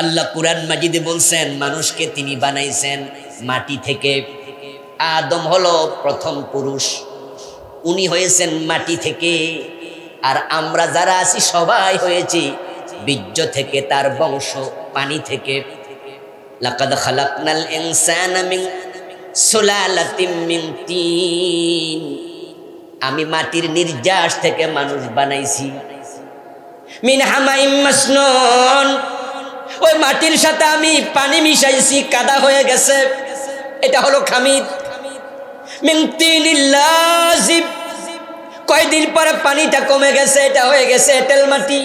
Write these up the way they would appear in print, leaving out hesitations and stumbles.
আল্লাহ কুরআন মাজিদে বলছেন মানুষকে তিনি বানাইছেন মাটি থেকে। আদম হলো প্রথম পুরুষ, উনি হয়েছেন মাটি থেকে। আর আমরা যারা আছি সবাই হয়েছি বীর্য থেকে, তার বংশ পানি থেকে। লাকাদ খালাকনাল ইনসানা মিন সুলালাতিন মিন তিন, আমি মাটির নির্যাস থেকে মানুষ বানাইছি। মিন হামাইম মাসনুন, ওই মাটির সাথে আমি পানি মিশাইছি, কাদা হয়ে গেছে, এটা হলো খামিদ। মিন তিনিল লাযিব, কয়দিন পরে পানিটা কমে গেছে, এটা হয়ে গেছে এঁটেল মাটি।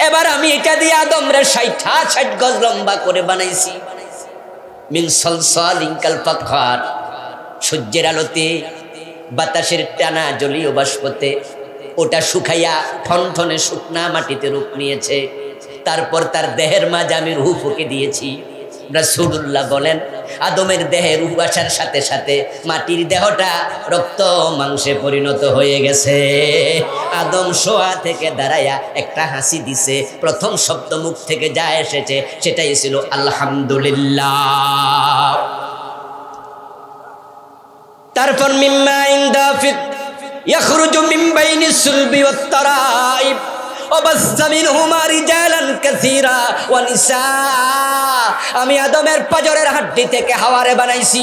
এবার আমি এটা দিয়ে আদমরে 60 গজ লম্বা করে বানাইছি। মিন সলসালিন কাল ফাখর, সূর্যের আলোতে বাতাসের টানা জলীয় বাষ্পতে ওটা শুকাইয়া ঠনঠনে শুকনা মাটিতে রূপ নিয়েছে। তারপর তার দেহের মাঝে আমি রূহ ফুঁকে দিয়েছি। রাসূলুল্লাহ বলেন আদমের দেহে রূহ আসার সাথে সাথে মাটির দেহটা রক্ত মাংসে পরিণত হয়ে গেছে। আদম শোয়া থেকে দাঁড়ায়া একটা হাসি দিছে, প্রথম শব্দ মুখ থেকে যা এসেছে সেটাই ছিল আলহামদুলিল্লাহ। তারপর মিম্মা ইনদাফিক ইয়াখরুজু মিন বাইনিস সুলবি ওয়াত তারাইব ওয়াবাসসা মিনহুমা রিজালান কাসীরা ওয়া নিসা, আমি আদমের পাজরের হাড্ডি থেকে হাওয়ারে বানাইছি।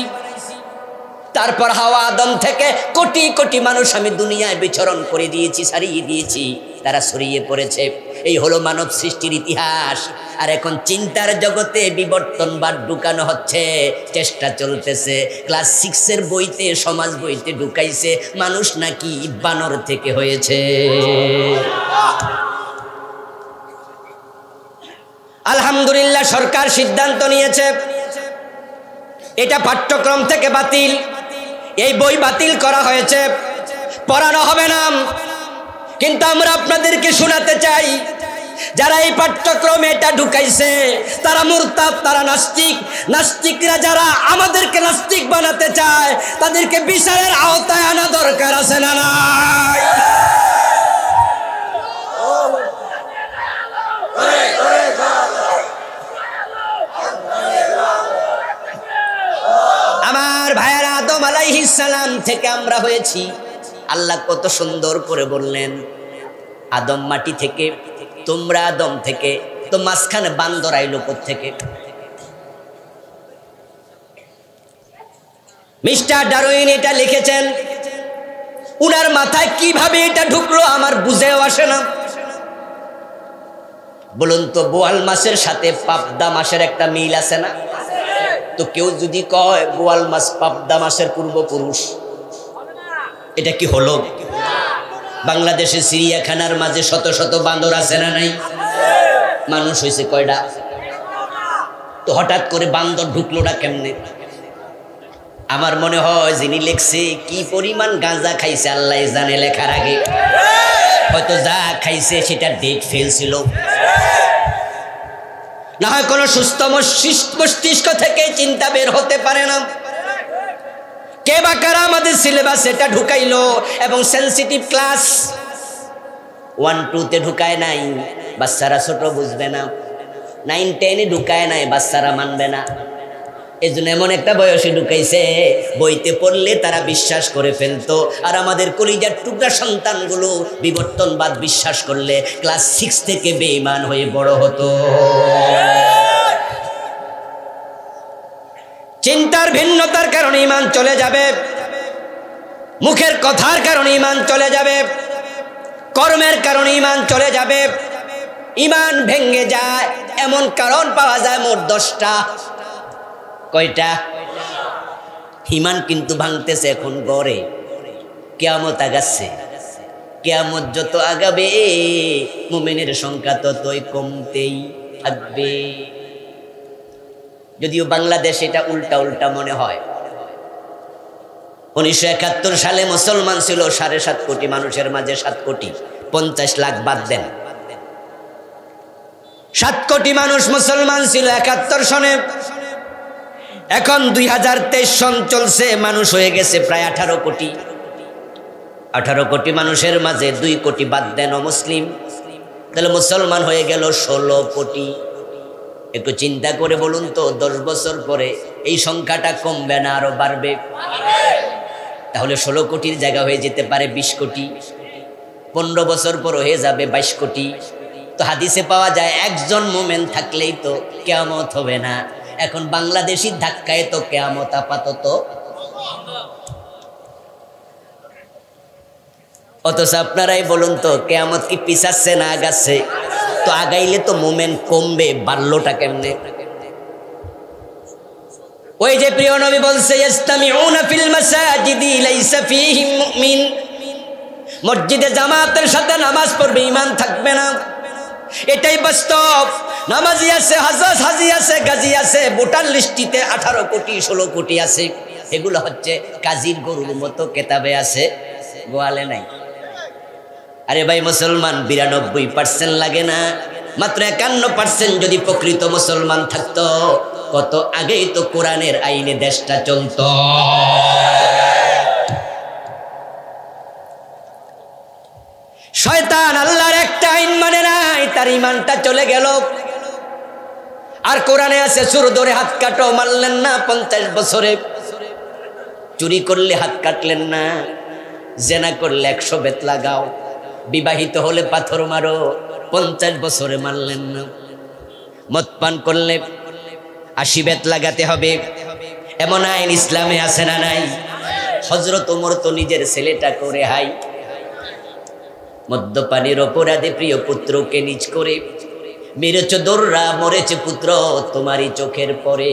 তারপর হাওয়া আদম থেকে কোটি কোটি মানুষ আমি দুনিয়ায় বিচরণ করে দিয়েছি, ছাড়িয়ে দিয়েছি, তারা ছড়িয়ে পড়েছে। এই হলো মানব সৃষ্টির ইতিহাস। আর এখন চিন্তার জগতে বিবর্তনবাদ ঢুকানো হচ্ছে, চেষ্টা চলতেছে। ক্লাস 6 বইতে, সমাজ বইতে ঢুকাইছে মানুষ নাকি বানর থেকে হয়েছে। আলহামদুলিল্লাহ, সরকার সিদ্ধান্ত নিয়েছে এটা পাঠ্যক্রম থেকে বাতিল, এই বই বাতিল করা হয়েছে, পড়ানো হবে না। কিন্তু আমরা আপনাদেরকে শোনাতে চাই, যারা এই পাঠ্যক্রমে এটা ঢুকাইছে তারা মুরতাদ, তারা নাস্তিক। নাস্তিকরা যারা আমাদেরকে নাস্তিক বানাতে চায় তাদেরকে বিচারের আওতায় আনা দরকার আছে না নাই? আমার ভাইয়েরা, আদম আলাইহিস সালাম থেকে আমরা হয়েছি। আল্লাহ কত সুন্দর করে বললেন আদম মাটি থেকে, তোমরা আদম থেকে। তো মাঝখানে বান্দর আইলো কোত্থেকে? মিস্টার ডারউইন এটা লিখেছেন, উনার মাথায় কিভাবে এটা ঢুকলো আমার বুঝেও আসে না। বলুন তো, বোয়াল মাছের সাথে পাবদা মাছের একটা মিল আছে না? তো কেউ যদি কয় বোয়াল মাছ পাবদা মাছের পূর্বপুরুষ, এটা কি হলো? বাংলাদেশে চিড়িয়াখানার মাঝে শত শত বান্দর আছে না নাই? মানুষ হয়েছে কয়টা? তো হঠাৎ করে বান্দর ঢুকলোটা কেমনে? আমার মনে হয় যিনি লেখছে কি পরিমাণ গাঁজা খাইছে আল্লাহ জানে, লেখার আগে হয়তো যা খাইছে সেটা ডেট ফেল ছিল, না হয় কোনো সুস্থ মস্তিষ্ক থেকে চিন্তা বের হতে পারে না। কে বা কারা আমাদের সিলেবাস এটা ঢুকাইলো? এবং সেন্সিটিভ ক্লাস 1-2 ঢুকায় নাই, বাচ্চারা ছোট বুঝবে না। 9-10 ঢুকায় নাই, বাচ্চারা মানবে না। এই জন্য এমন একটা বয়সে ঢুকাইছে, বইতে পড়লে তারা বিশ্বাস করে ফেলতো। আর আমাদের কলিজার টুকরা সন্তানগুলো বিবর্তনবাদ বিশ্বাস করলে ক্লাস 6 থেকে বেঈমান হয়ে বড় হতো। চিন্তার ভিন্নতার কারণে ঈমান চলে যাবে, মুখের কথার কারণে ঈমান চলে যাবে, কর্মের কারণে ঈমান চলে যাবে। ঈমান ভেঙে যায় এমন কারণ পাওয়া যায় মোট 10টা। কয়টা? ঈমান কিন্তু ভাঙতেছে এখন গড়ে। কিয়ামত আগাচ্ছে, কিয়ামত যত আগাবে মুমিনের সংখ্যা ততই কমতেই থাকবে। যদিও বাংলাদেশ এটা উল্টা উল্টা মনে হয়। 1971 সালে মুসলমান ছিল 7.5 কোটি মানুষের মাঝে 7 কোটি 50 লাখ বাদ দেন, 7 কোটি মানুষ মুসলমান ছিল 71 সনে। এখন 2023 সন চলছে, মানুষ হয়ে গেছে প্রায় 18 কোটি। 18 কোটি মানুষের মাঝে 2 কোটি বাদ দেন অমুসলিম, তাহলে মুসলমান হয়ে গেল 16 কোটি। একটু চিন্তা করে বলুন তো 10 বছর পরে এই সংখ্যাটা কমবে না আরো বাড়বে? তাহলে 16 কোটির জায়গা হয়ে যেতে পারে 20 কোটি, 15 বছর পর হয়ে যাবে 22 কোটি। তো হাদিসে পাওয়া যায় একজন মোমেন থাকলেই তো কিয়ামত হবে না। এখন বাংলাদেশির ধাক্কায় তো কিয়ামত আপাতত, অথচ আপনারাই বলুন তো কিয়ামত কি পিছাচ্ছে না আগাচ্ছে? তো আগাইলে তো মোমেন কমবে, বাড়লোটা কেমনে? ওই যে প্রিয় নবী বলছে ইস্তামিউনা ফিল মাসাজিদি লাইসা ফীহিম মুমিন, মসজিদে জামাতের সাথে নামাজ পড়বে ঈমান থাকবে না। এটাই বাস্তব। নামাজি আছে, হাজি আছে, গাজী আছে, ভোটার লিস্টিতে 18 কোটি 16 কোটি আছে। এগুলো হচ্ছে কাজীর গরুর মতো কেতাবে আছে, গোয়ালে নাই। আরে ভাই মুসলমান 92% লাগে না, মাত্র 51% যদি প্রকৃত মুসলমান থাকতো, কত আগেই তো কোরআনের আইনে দেশটা চলতো। শয়তান আল্লাহর একটা আইন মানে নাই, তার ঈমানটা চলে গেল। আর কোরআনে আছে চোর ধরে হাত কাটো, মারলেন না 50 বছরে। চুরি করলে হাত কাটলেন না, জেনা করলে 100 বেত লাগাও, বিবাহিত হলে পাথর মারো, 50 বছরে মারলেন না। মদ পান করলে 80 বেত লাগাতে হবে, এমন আইন ইসলামে আছে না নাই? হযরত ওমর তো নিজের ছেলেটা করে হাই, মদ্যপানের অপরাধে প্রিয় পুত্রকে নিজ করে মেরেছ দোররা, মরেছে পুত্র তোমারই চোখের পরে।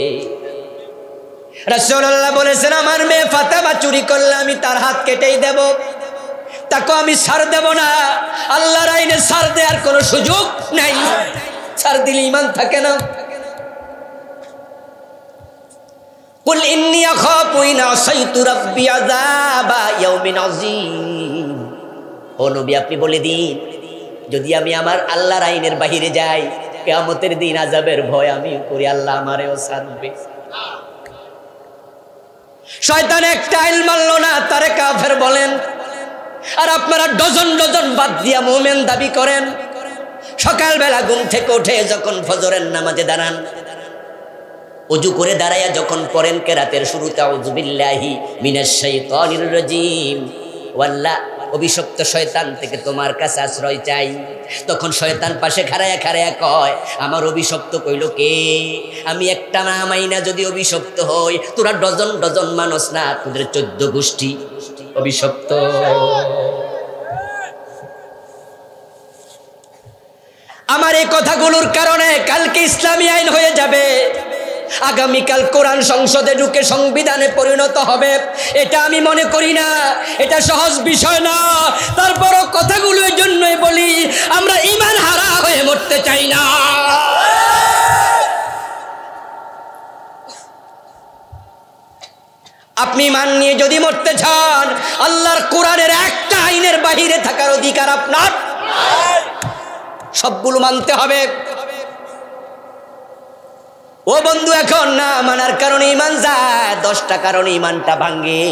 রাসূলুল্লাহ বলেছেন আমার মেয়ে ফাতেমা চুরি করলে আমি তার হাত কেটেই দেব, তাকে আমি ছাড় দেব না। আল্লাহর আইনে ছাড় দেওয়ার কোনো সুযোগ নাই, ছাড় দিলে ঈমান থাকে না। কুল ইন্নী আখাফু ইন আসাইতু রাব্বি আযাবা ইয়াউমিন আযীম। ও নবী আপনি বলে দিন, যদি আমি আমার আল্লাহর আইনের বাহিরে যাই, কিয়ামতের দিন আযাবের ভয় আমি করি, আল্লাহ আমারেও ছাড়বে। শয়তান একটা আইন মানলো না, তারে কাফের বলেন। আর আপনারা ডজন ডজন বাদ দিয়া মুমিন দাবি করেন। সকালবেলা ঘুম থেকে উঠে যখন ফজরের নামাজে দাঁড়ান, ওযু করে দাঁড়াইয়া যখন পড়েন কেরাতের শুরুতে আউযু বিল্লাহি মিনাশ শাইতানির রাজীম, ওয়াল্লাহ অভিশপ্ত শয়তান থেকে তোমার কাছে আশ্রয় চাই, তখন শয়তান পাশে খাড়ায়া খাড়ায়া কয় আমার অভিশপ্ত কইল কে? আমি একটা না মাইনা যদি অভিশপ্ত হই, তোরা ডজন ডজন মানুষ না, তোদের 14 গোষ্ঠী অভিশপ্ত। আমার এই কথাগুলোর কারণে কালকে ইসলামী আইন হয়ে যাবে, আগামীকাল কোরআন সংসদে ঢুকে সংবিধানে পরিণত হবে। এটা আমি মনে করি না, এটা সহজ বিষয় না। তারপরও কথাগুলো এই জন্যই বলি, আমরা ঈমান হারা হয়ে মরতে চাই না। আপনি ঈমান নিয়ে যদি মরতে চান, আল্লাহর কোরআনের একটা আইনের বাহিরে থাকার অধিকার আপনার, সবগুলো মানতে হবে। ও বন্ধু, এখন না মানার কারণে ঈমান যায়, 10টা কারণে ঈমানটা ভাঙে।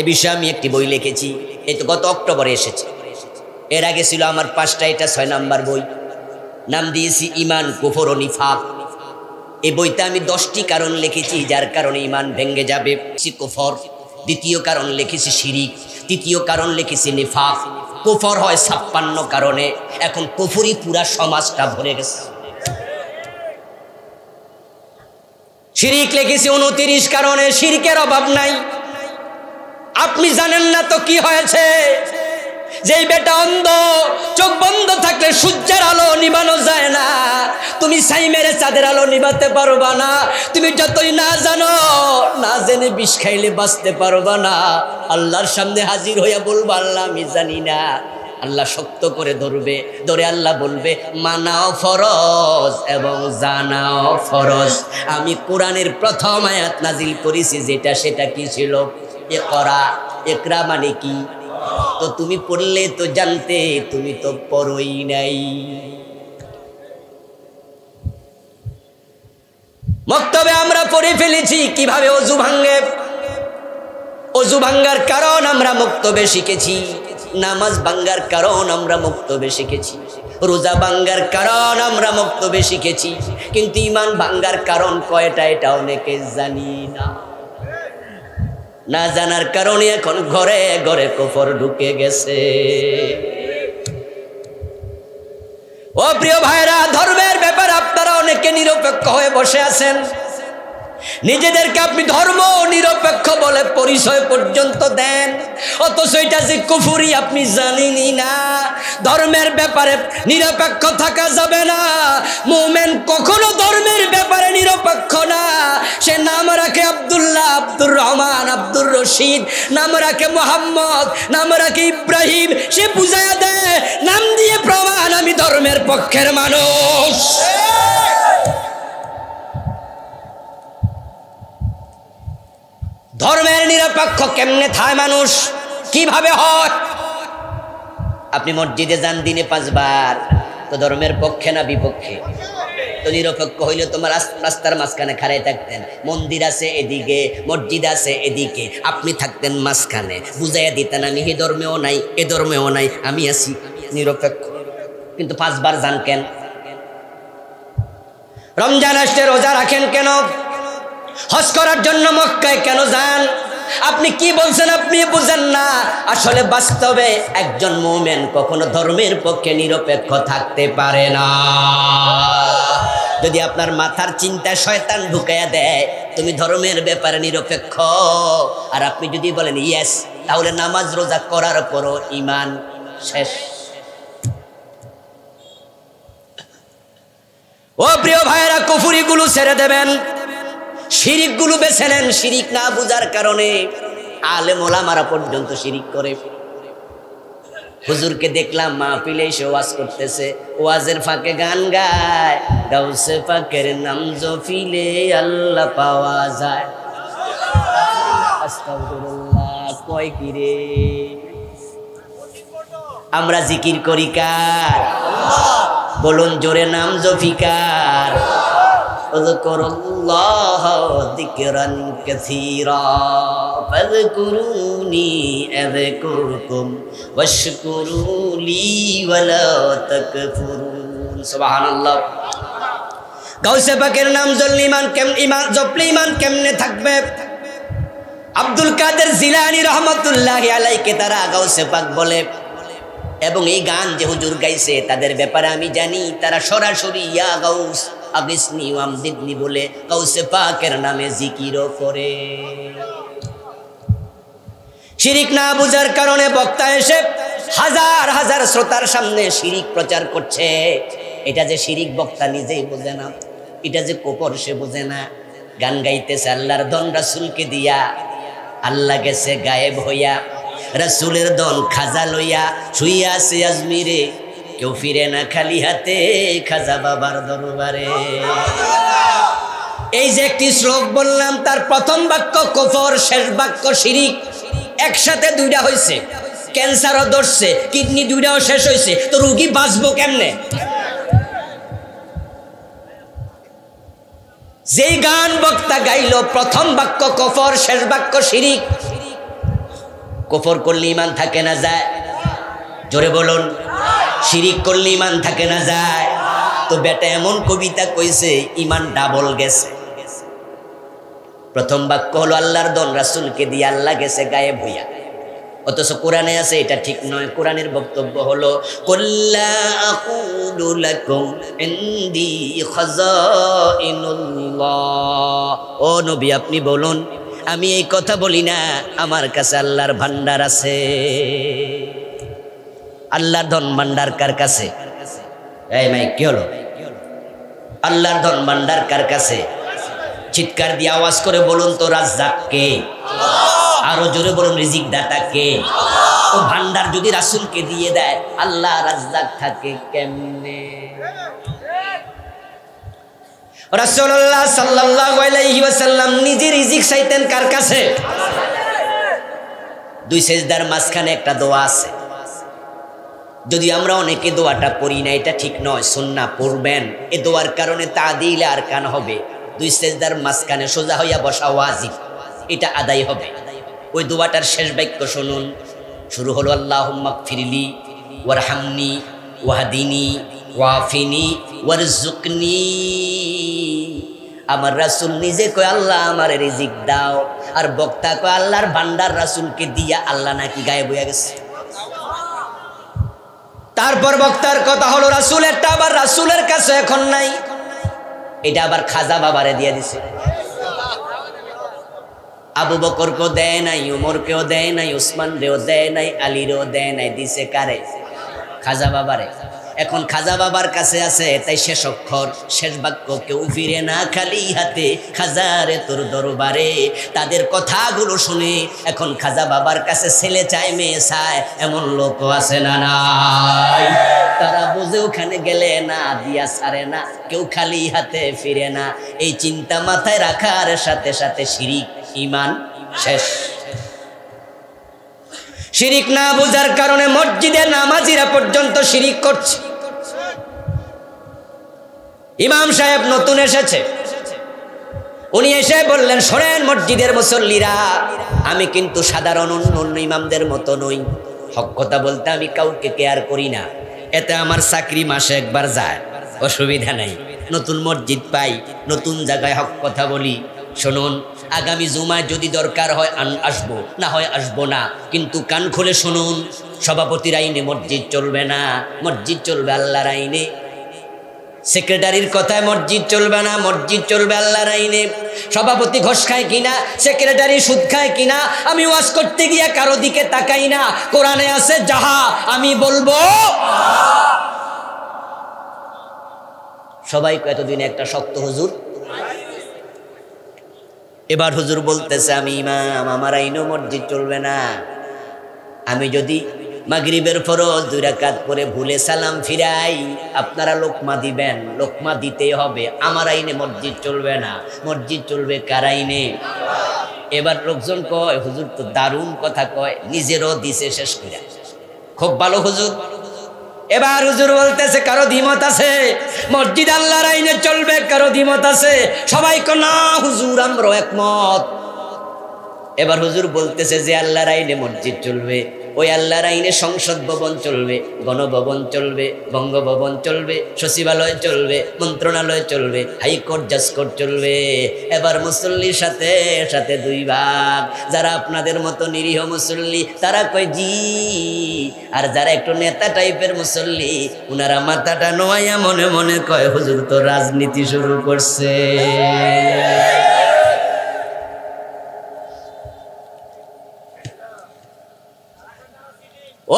এ বিষয়ে আমি একটি বই লিখেছি, এই তো গত অক্টোবরে এসেছে। এর আগে ছিল আমার 5টা, এটা 6 নাম্বার বই, নাম দিয়েছি ঈমান, কুফর ও নিফাক। এই বইতে আমি 10টি কারণ লিখেছি যার কারণে ঈমান ভেঙে যাবে। কুফর, দ্বিতীয় কারণ লিখেছি শিরিক, তৃতীয় কারণ লিখেছি নিফাক। কুফর হয় 56 কারণে, এখন কুফরি পুরা সমাজটা ভরে গেছে। শিরিক লিখেছি 29 কারণে, শিরকের অভাব নাই। আপনি জানেন না তো কি হয়েছে, যেই বেটা অন্ধ, চোখ বন্ধ থাকলে সূর্যের আলো নিবানো যায় না, তুমি ছাই মেরে চাঁদের আলো নিবাতে পারবা না। তুমি যতই না জানো, না জেনে বিষ খাইলে বাঁচতে পারবা না। আল্লাহর সামনে হাজির হইয়া বলবা আল্লাহ আমি জানি না। আল্লাহ শক্ত করে ধরবে, ধরে আল্লাহ বলবে মানাও ফরজ এবং জানাও ফরজ। আমি কোরআনের প্রথম আয়াত নাজিল করেছি, যেটা সেটা কি ছিল? ইকরা। ইকরা মানে কি? তো তুমি পড়লে তো জানতে, তুমি তো পড়োই নাই। মক্তবে আমরা পড়ে ফেলেছি কিভাবে ওযু ভাঙে। ওযু ভাঙ্গার কারণ আমরা মক্তবে শিখেছি, নামাজ ভাঙ্গার কারণ আমরা মক্তবে শিখেছি, রোজা ভাঙ্গার কারণ আমরা মক্তবে শিখেছি, কিন্তু ইমান ভাঙ্গার কারণ কয়টা এটা অনেকে জানি না। না জানার কারণে এখন ঘরে ঘরে কুফর ঢুকে গেছে। ও প্রিয় ভাইরা, ধর্মের ব্যাপারে আপনারা অনেকে নিরপেক্ষ হয়ে বসে আছেন। নিজেদেরকে আপনি ধর্ম নিরপেক্ষ বলে পরিচয় পর্যন্ত দেন, অথচ এটা যে কুফরি আপনি জানেনই না। ধর্মের ব্যাপারে নিরপেক্ষ থাকা যাবে না। মুমিন কখনো ধর্মের ব্যাপারে নিরপেক্ষ না। সে নাম রাখে আব্দুল্লাহ, আব্দুর রহমান, আব্দুর রশিদ, নাম রাখে মোহাম্মদ, নাম রাখে ইব্রাহিম, সে বুঝাইয়া দেয় নাম দিয়ে প্রমাণ আমি ধর্মের পক্ষের মানুষ। ধর্মের নিরপেক্ষ কেমনে থায় মানুষ, কিভাবে হয়? আপনি মসজিদে যান দিনে 5 বার, তো ধর্মের পক্ষে না বিপক্ষে? তো নিরপেক্ষ হইলে তোমার রাস্তার মাঝখানে খাড়াই থাকতেন। মন্দির আছে এদিকে, মসজিদ আছে এদিকে, আপনি থাকতেন মাঝখানে, বুঝাইয়া দিতেন আমি এ ধর্মেও নাই এ ধর্মেও নাই, আমি আছি নিরপেক্ষ। কিন্তু 5 বার যান কেন? রমজান আসলে রোজা রাখেন কেন? হজ করার জন্য মক্কায় কেন যান? আপনি কি বলছেন আপনি বুঝেন না। আসলে বাস্তবে একজন মুমিন কখনো ধর্মের পক্ষে নিরপেক্ষ থাকতে পারে না। যদি আপনার মাথার চিন্তায় শয়তান ঢুকাইয়া দেয় তুমি ধর্মের ব্যাপারে নিরপেক্ষ, আর আপনি যদি বলেন ইয়েস, তাহলে নামাজ রোজা করার পরও ঈমান শেষ। ও প্রিয় ভাইরা, কুফরিগুলো ছেড়ে দেবেন, শিরিক গুলো বেছে নেন। শিরিক না বুঝার কারণে আলেম ওলামারা পর্যন্ত শিরিক করে। হুজুরকে দেখলাম মাহফিলে এসে ওয়াজ করতেছে, ওয়াজের ফাঁকে গান গায়, গাউসে পাকের নাম জপিলে আল্লাহ পাওয়া যায়। আস্তাগফিরুল্লাহ, কয় কি রে? আমরা জিকির করি কার? বলুন জোরে, নাম জফিকার। اذكرullah ذكرا كثيرا فاذكروني اذكركم واشكروا لي ولا تكفرون। সুবহানাল্লাহ। গাউসে পাকের নাম জপলে ঈমান কেমনে থাকবে? আব্দুল কাদের জিলানী রহমাতুল্লাহি আলাইহি তারা গাউসে পাক বলে, এবং এই গান যে হুজুর গাইছে তাদের ব্যাপারে আমি জানি, তারা সরাসরি ইয়া গাউস আগিসনি ওয়ামদিদনি বলে গাউসে পাকের নামে জিকিরও করে। শিরিক না বুঝার কারণে বক্তা এসে হাজার হাজার শ্রোতার সামনে শিরিক প্রচার করছে। এটা যে শিরিক বক্তা নিজেই বোঝে না, এটা যে কুফর সে বোঝে না। গান গাইতেছে আল্লাহর ধন রাসূলকে দিয়া, আল্লাহ গেছে গায়েব হইয়া, রাসূলের ধন খাজা লইয়া শুইয়া আছে আজমিরে, কেউ ফিরে না খালি হাতে খাজা বাবার দরবারে। এই যে একটি শ্লোক বললাম, তার প্রথম বাক্য কুফর, শেষ বাক্য শিরিক। একসাথে দুইটা হয়েছে, ক্যান্সারও ধরছে, কিডনি দুইটাও শেষ হয়েছে, তো রোগী বাঁচবো কেমনে? যেই গান বক্তা গাইলো প্রথম বাক্য কুফর, শেষ বাক্য শিরিক। কুফর করলে ঈমান থাকে না যায়? জোরে বলুন। শিরিক করলে ঈমান থাকে না যায়? তো বেটা এমন কবিতা কইছে ঈমান ডাবল গেছে। প্রথম বাক্য হলো আল্লাহর দন রাসূলকে দিয়ে, আল্লাহ গেছে গায়েব হইয়া, অথচ কোরআনে আছে এটা ঠিক নয়। কোরআনের বক্তব্য হলো কুল্লা আকুলু লাকুম ইনদি খাযাইনুল্লাহ। ও নবী আপনি বলুন, আমি এই কথা বলি না, আমার কাছে আল্লাহর ভান্ডার আছে। আল্লাহর ধন ভান্ডার কার কাছে? এই মাইক কি হলো? আল্লাহর ধন ভান্ডার কার কাছে? চিৎকার দিয়ে আওয়াজ করে বলুন তো, রাজ্জাক কে? আরো জোরে বলুন, রিজিক দাতা কে? তো ভান্ডার যদি রাসূলকে দিয়ে দেয়, আল্লাহ রাজ্জাক থাকে কেমনে? রাসূলুল্লাহ সাল্লাল্লাহু আলাইহি ওয়াসাল্লাম নিজে রিজিক চাইতেন কার কাছে? দুই সেজদার মাঝখানে একটা দোয়া আছে। যদি আমরা অনেকে দোয়াটা পড়ি না, এটা ঠিক নয়, সুন্নাহ পড়বেন। এই দোয়ার কারণে তাদিল আর কান হবে। দুই সেজদার মাঝখানে সোজা হইয়া বসা ওয়াজিব, এটা আদায় হবে। ওই দোয়াটার শেষ বাক্য শুনুন, শুরু হলো আল্লাহুম্মা গফিরলি ওয়ারহামনি ওয়াহদিনি ওয়াফিনি ওয়ারজুকনি। আমার রাসূল নিজে কয় আল্লাহ আমার রিজিক দাও, আর বক্তা কয় আল্লাহর ভান্ডার রাসূলকে দিয়া আল্লাহ নাকি গায়েব হয়ে গেছে। তারপর বক্তার কথা হলো রাসূলেরটা আবার রাসূলের কাছে এখন নাই, এটা আবার খাজা বাবারে দিয়ে দিছে। আবু বকরকেও দেয় নাই, উমরকেও দেয় নাই, উসমান রেও দেয় নাই, আলীরও দেয় নাই, দিছে কারে? খাজা বাবারে। এখন খাজা বাবার কাছে আছে, তাই শেষ অক্ষর শেষ বাক্য কেউ ফিরে না খালি হাতে, খাজারে তোর দরবারে। তাদের কথাগুলো শুনে এখন খাজা বাবার কাছে ছেলে চায় মেয়ে চায়, এমন লোক আছে না নাই? তারা বুঝে ওখানে গেলে না দিয়া ছাড়ে না, কেউ খালি হাতে ফিরে না। এই চিন্তা মাথায় রাখার সাথে সাথে শিরিক ঈমান শেষ। শিরিক না বোঝার কারণে মসজিদে নামাজিরা পর্যন্ত শিরিক করছে। ইমাম সাহেব নতুন এসেছে, উনি এসে বললেন শোনেন মসজিদের মুসল্লিরা, আমি কিন্তু সাধারণ অন্য ইমামদের মতো নই। হক কথা বলতে আমি কাউকে কেয়ার করি না, এতে আমার চাকরি মাসে একবার যায়, অসুবিধা নাই। নতুন মসজিদ পাই, নতুন জায়গায় হক কথা বলি। শুনুন, আগামী জুমায় যদি দরকার হয় আসবো, না হয় আসবো না, কিন্তু কান খুলে শুনুন, সভাপতির আইনে মসজিদ চলবে না, মসজিদ চলবে আল্লাহর আইনে। সেক্রেটারির কথায় মসজিদ চলবে না, মসজিদ চলবে আল্লাহর আইনে। সভাপতি ঘোষ খায় কিনা, সেক্রেটারি সুদ খায় কিনা, আমি ওয়াজ করতে গিয়ে কারো দিকে তাকাই না। কোরআনে আছে যাহা আমি বলবো। সবাই এতদিন একটা শক্ত হুজুর, এবার হুজুর বলতেছে আমি ইমাম, আমার আইনও মসজিদ চলবে না। আমি যদি মাগরিবের ফরজ 2 রাকাত পরে ভুলে সালাম ফিরাই, আপনারা লোকমা দিবেন, লোকমা দিতেই হবে। আমার আইনে মসজিদ চলবে না, মসজিদ চলবে কার আইনে? এবার লোকজন কয় হুজুর তো দারুণ কথা কয়, নিজেরও দিছে শেষ করে, খুব ভালো হুজুর। এবার হুজুর বলতেছে কারো দ্বিমত আছে মসজিদ আল্লাহর আইনে চলবে, কারো দ্বিমত আছে? সবাই কয় না হুজুর আমরাও একমত। এবার হুজুর বলতেছে যে আল্লাহর আইনে মসজিদ চলবে, ওই আল্লাহর আইনে সংসদ ভবন চলবে, গণভবন চলবে, বঙ্গভবন চলবে, সচিবালয় চলবে, মন্ত্রণালয় চলবে, হাইকোর্ট জাজকোর্ট চলবে। এবার মুসল্লির সাথে সাথে 2 ভাগ, যারা আপনাদের মতো নিরীহ মুসল্লি তারা কয় জি, আর যারা একটু নেতা টাইপের মুসল্লি উনারা মাথাটা নোয়াইয়া মনে মনে কয় হুজুর তো রাজনীতি শুরু করছে।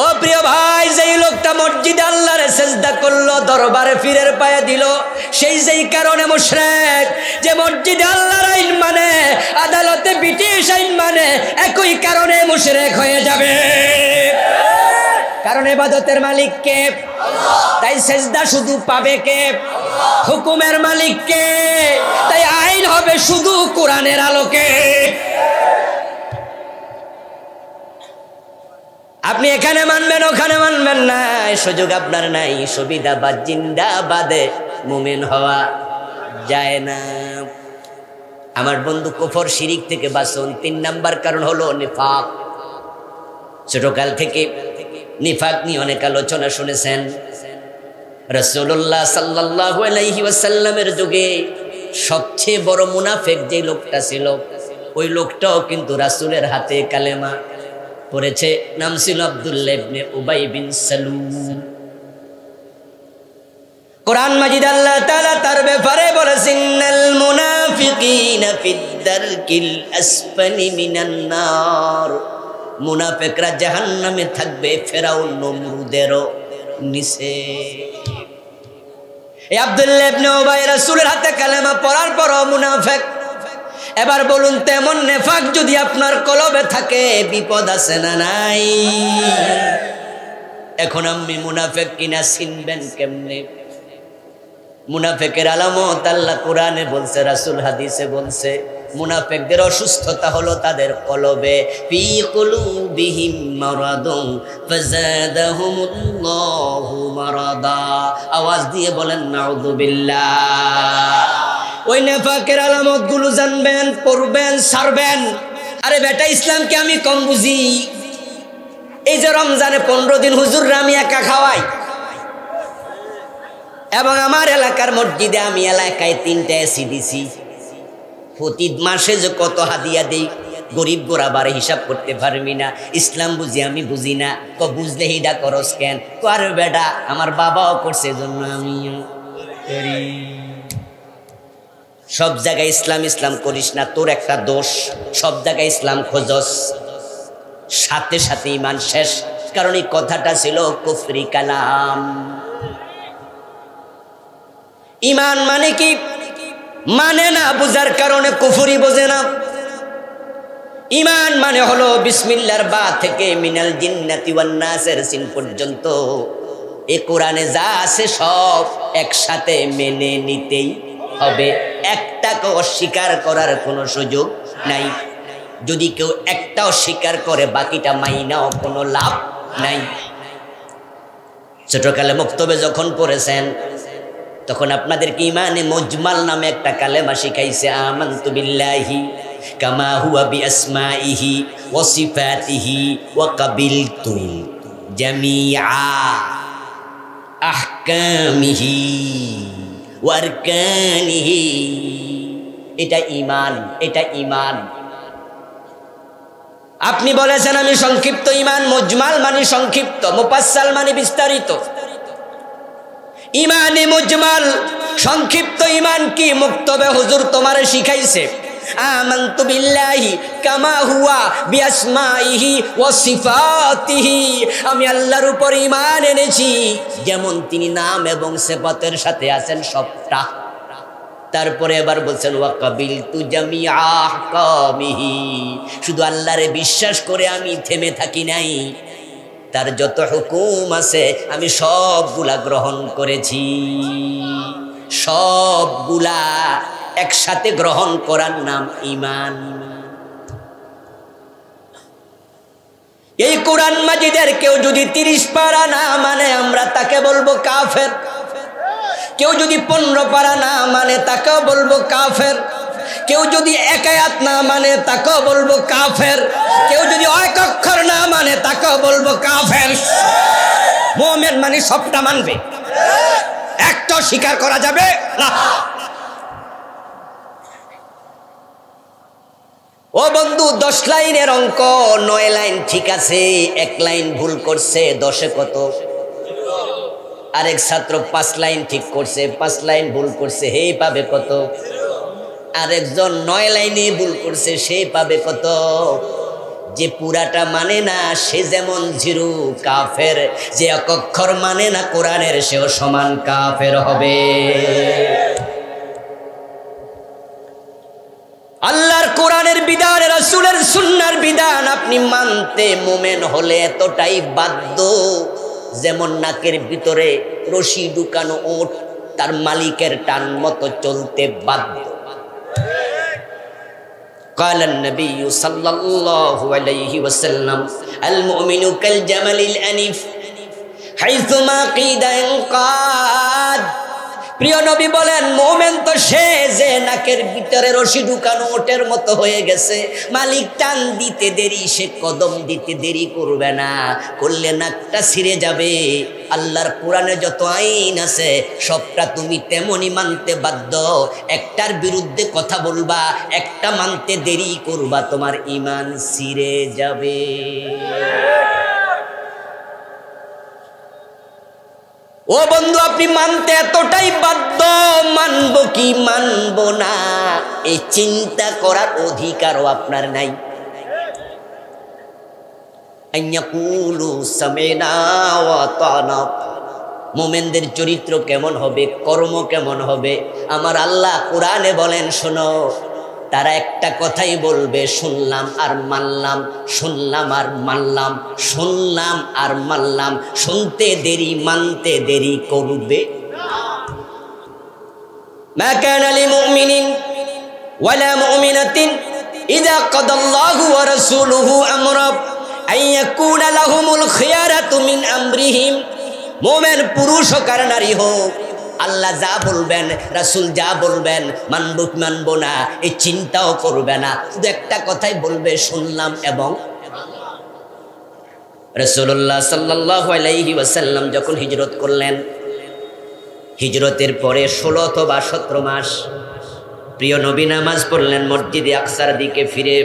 ও প্রিয় ভাই, যেই লোকটা মসজিদে আল্লাহর সিজদা করলো, দরবারে ফিরের পায়ে দিল, যেই কারণে মুশরিক। যে মসজিদে আল্লাহর আইন মানে, আদালতে ব্রিটিশ আইন মানে, একই কারণে মুশরিক হয়ে যাবে। কারণ ইবাদতের মালিক কে? তাই সিজদা শুধু পাবে কে? হুকুমের মালিক কে? তাই আইন হবে শুধু কোরআনের আলোকে। আপনি এখানে মানবেন ওখানে মানবেন না, সুযোগ আপনার নাই। সুবিধাবাদ জিন্দাবাদে মুমিন হওয়া যায় না। আমার বন্ধু কুফর শিরিক থেকে বাঁচুন। 3 নাম্বার কারণ হলো নিফাক। ছোটকাল থেকে নিফাক নিয়ে অনেক আলোচনা শুনেছেন। রাসূলুল্লাহ সাল্লাল্লাহু আলাইহি ওয়াসাল্লামের যুগে সবচেয়ে বড় মুনাফিক যে লোকটা ছিল, ওই লোকটাও কিন্তু রাসূলের হাতে কালেমা পড়েছে। নাম ছিল আব্দুল্লাহ ইবনে উবাই বিন সালুল। কোরআন মাজিদ আল্লাহ তাআলা তার ব্যাপারে বলেছেন, ইন্নাল মুনাফিকিনা ফিদ দারকিল আসফালি মিনান নার। মুনাফিকরা জাহান্নামে থাকবে ফেরাউন নমরুদেরও নিচে। এই আব্দুল্লাহ ইবনে উবাই রাসূলের হাতে কালেমা পড়ার পরও মুনাফিক। এবার বলুন, তেমন নেফাক যদি আপনার কলবে থাকে, বিপদ আছে না নাই? এখন আমি মুনাফিক কিনা চিনবেন কেমনে? মুনাফিকের আলামত আল্লাহ কোরআনে বলছে, রাসূল হাদিসে বলছে। মুনাফিকদের অসুস্থতা হলো তাদের কলবে, ফি কুলুবিহিম মারাদুন ফাযাদাহুমুল্লাহু মারাদা। আওয়াজ দিয়ে বলেন নাউযুবিল্লাহ। ওই নেফাকের আলামত গুলো জানবেন, পড়বেন, ছাড়বেন। আরে বেটা, ইসলামকে আমি কম বুঝি? এই যে রমজানে 15 দিন হুজুররা আমি একা খাওয়াই, এবং আমার এলাকার মসজিদে আমি এলাকায় 3টা এসি দিছি। প্রতি মাসে যে কত হাদিয়া দেই, গরিব গোরাবার হিসাব করতে পারবি না। ইসলাম বুঝি আমি বুঝি না। বুঝলে হিডা করস কেন? আর বেটা আমার বাবাও করছে, জন্য আমিও করি। সব জায়গায় ইসলাম ইসলাম করিস না, তোর একটা দোষ। সব জায়গায় ইসলাম খোঁজস, সাথে সাথে ইমান শেষ। কারণ এই কথাটা ছিল কুফরি কালাম। ইমান মানে কি মানে না বুঝার কারণে কুফরি বোঝে না। ইমান মানে হলো বিসমিল্লাহর বা থেকে মিনাল জিন্নাতি ওয়ান নাসের সিন পর্যন্ত এ কোরআনে যা আছে সব একসাথে মেনে নিতেই হবে। একটাকে অস্বীকার করার কোনো সুযোগ নাই। যদি কেউ একটা অস্বীকার করে বাকিটা মাইনাও কোনো লাভ নাই। ছোটকালে মুক্তবে যখন পড়েছেন তখন আপনাদেরকে ইমানে মুজমাল নামে একটা কালেমা শিখাইছে। আমানতু বিল্লাহি কামা হুয়া বিআসমাইহি ওয়া সিফাতিহি ওয়া কাবিলতু জামিআ আহকামিহি ওয়া আরকানিহি। এটা ঈমান, এটা ঈমান। আপনি বলেছেন আমি সংক্ষিপ্ত ঈমান। মুজমাল মানে সংক্ষিপ্ত, মুফাসসাল মানে বিস্তারিত। ইমানে মুজমাল সংক্ষিপ্ত ঈমান কি? মুক্তবে হুজুর তোমারে শিখাইছে আমানতু বিল্লাহি কামা হুয়া বিআসমাইহি ওয়া সিফাতিহি। আমি আল্লাহর উপর ঈমান এনেছি যেমন তিনি নাম এবং সিফাতের সাথে আছেন সবটা। তারপরে এবার বলছেন ওয়া কাবিলতু জামিআ আহকামিহি। শুধু আল্লাহরে বিশ্বাস করে আমি থেমে থাকি নাই, তার যত হুকুম আছে আমি সবগুলা গ্রহণ করেছি। সবগুলা একসাথে গ্রহণ করার নাম ঈমান। এই কোরআন মাজিদের কেউ যদি 30 পারা না মানে আমরা তাকে বলবো কাফের। কেউ যদি 15 পারা না মানে তাকেও বলবো কাফের। কেউ যদি 1 আয়াত না মানে তাকেও বলবো কাফের। কেউ যদি 1 অক্ষর না মানে তাকেও বলবো কাফের। মুমিন মানে সবটা মানবে, একটা স্বীকার করা যাবে না। ও বন্ধু, 10 লাইনের অঙ্ক 9 লাইন ঠিক আছে, 1 লাইন ভুল করছে, 10-এ কত? আরেক ছাত্র 5 লাইন ঠিক করছে, 5 লাইন ভুল করছে, হে পাবে কত? আরেকজন 9 লাইনে ভুল করছে, সে পাবে কত? যে পুরাটা মানে না সে যেমন জিরু কাফের, যে এক অক্ষর মানে না কোরআনের সেও সমান কাফের হবে। আল্লাহর কোরআনের বিধান, রাসূলের সুন্নাহর বিধান আপনি মানতে মুমিন হলে এতটাই বাধ্য, যেমন নাকের ভিতরে রশি ঢুকানো ওট তার মালিকের টান মতো চলতে বাধ্য। قال النبي صلى الله عليه وسلم المؤمن كالجمل الأنيف حيثما قيد انقاد। প্রিয় নবী বলেন মুমিন তো সে যে নাকের ভিতরে রশি ঢুকানো ওটের মতো হয়ে গেছে, মালিক টান দিতে দেরি সে কদম দিতে দেরি করবে না, করলে নাকটা ছিঁড়ে যাবে। আল্লাহর কোরআনে যত আইন আছে সবটা তুমি তেমনি মানতে বাধ্য। একটার বিরুদ্ধে কথা বলবা, একটা মানতে দেরি করবা, তোমার ঈমান ছিঁড়ে যাবে। ও বন্ধু, আপনি মানতে এতটাই বাধ্য, মানবো কি মানবো না এই চিন্তা করার অধিকারও আপনার নাই। আইয়াকুলু সামিনা ওয়া আতানা। মুমিনদের চরিত্র কেমন হবে, কর্ম কেমন হবে? আমার আল্লাহ কোরআনে বলেন শোনো, তারা একটা কথাই বলবে শুনলাম আর মানলাম, শুনলাম আর মানলাম, শুনলাম আর মানলাম। শুনতে দেরি মানতে দেরি করবে। মা কানা লিমুমিনিন ওয়ালা মুমিনাতিন ইযা কাদাল্লাহু ওয়া রাসূলুহু আমরা আন ইয়াকুনা লাহুমুল খিয়ারাতু মিন আমরিহিম। মুমিন পুরুষ হোক আর নারী হোক, আল্লাহ যা বলবেন, রাসূল যা বলবেন, মানব মানব না এই চিন্তাও করবে না, শুধু একটা কথাই বলবে শুনলাম। এবং রাসূলুল্লাহ সাল্লাল্লাহু আলাইহি ওয়াসাল্লাম যখন হিজরত করলেন, হিজরতের পরে 16 অথবা 17 মাস প্রিয় নবী নামাজ পড়লেন মসজিদে আকসার দিকে ফিরে।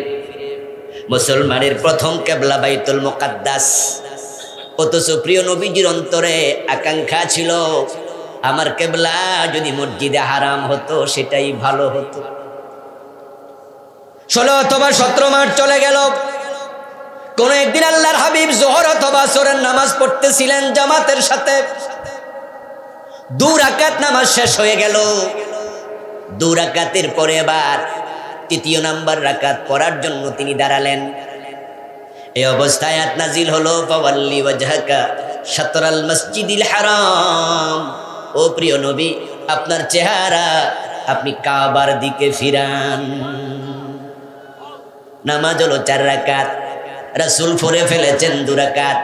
মুসলমানের প্রথম কিবলা বাইতুল মুকাদ্দাস। অথচ প্রিয় নবীজির অন্তরে আকাঙ্ক্ষা ছিল আমার কিবলা যদি মসজিদে হারাম হতো সেটাই ভালো হতো। 16 অথবা 17 মাস চলে গেল। কোন একদিন আল্লাহর হাবিব যোহর অথবা আসরের নামাজ পড়তেছিলেন জামাতের সাথে। 2 রাকাত নামাজ শেষ হয়ে গেল। 2 রাকাতের পরে আবার 3য় নাম্বার রাকাত পড়ার জন্য তিনি দাঁড়ালেন। এই অবস্থায় আয়াত নাজিল হলো ফাওয়াল্লি ওয়াজহাকা শাতরাল মসজিদিল হারাম। ও প্রিয় নবী, আপনার চেহারা আপনি কাবার দিকে ফিরান। নামাজ হলো 4 রাকাত, রাসূল পড়ে ফেলেছেন 2 রাকাত,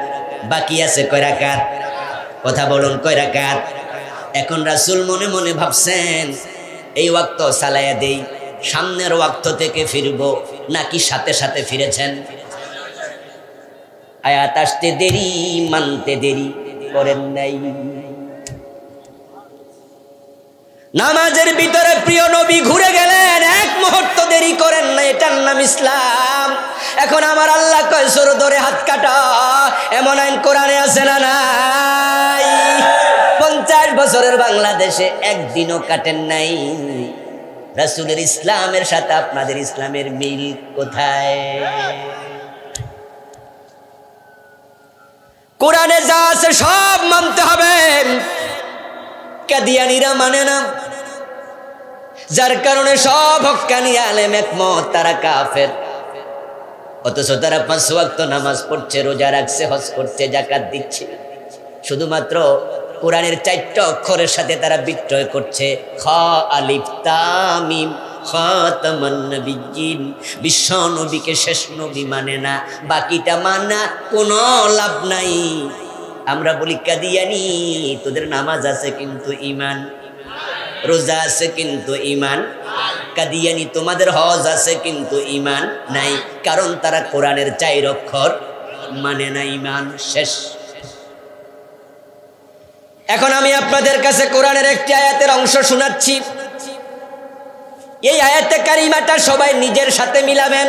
বাকি আছে কয় রাকাত? কথা বলুন, কয় রাকাত? এখন রাসূল মনে মনে ভাবছেন এই ওয়াক্ত সালায়া দেই, সামনের ওয়াক্ত থেকে ফিরবো নাকি সাথে সাথে ফিরেছেন? আয়াত আসতে দেরি, মানতে দেরি করেন নাই। নামাজের ভিতরে প্রিয় নবী ঘুরে গেলেন, 1 মুহূর্ত দেরি করেন না। এটার নাম ইসলাম। এখন আমার আল্লাহ কয় সর ধরে হাত কাটা, এমন আইন কোরআনে আছে না নাই? 50 বছরের বাংলাদেশে একদিনও কাটেন নাই। রাসূলের ইসলামের সাথে আপনাদের ইসলামের মিল কোথায়? কোরআনে যা আছে সব মানতে হবে। কাদিয়ানীরা মানে না, যার কারণে সব হক্কানি আলেম একমত তারা কাফের। অথচ তারা 5 ওয়াক্ত নামাজ পড়ছে, রোজা রাখছে, হজ করছে, যাকাত দিচ্ছে। শুধুমাত্র কোরআনের 4টা অক্ষরের সাথে তারা বিদ্রোহ করছে। খ আলিফ তা মিম খাতামান নবিয়্যিন। বিশ্ব নবীকে শেষ নবী মানে না, বাকিটা মানা কোনো লাভ নাই। আমরা বলি কাদিয়ানি তোদের নামাজ আছে কিন্তু ঈমান, রোজা আছে কিন্তু ঈমান। কাদিয়ানি তোমাদের হজ আছে কিন্তু ঈমান নাই, কারণ তারা কোরআনের 4 অক্ষর মানে না, ঈমান শেষ। এখন আমি আপনাদের কাছে কোরআনের একটি আয়াতের অংশ শোনাচ্ছি। এই আয়াতে কারিমাটা সবাই নিজের সাথে মিলাবেন।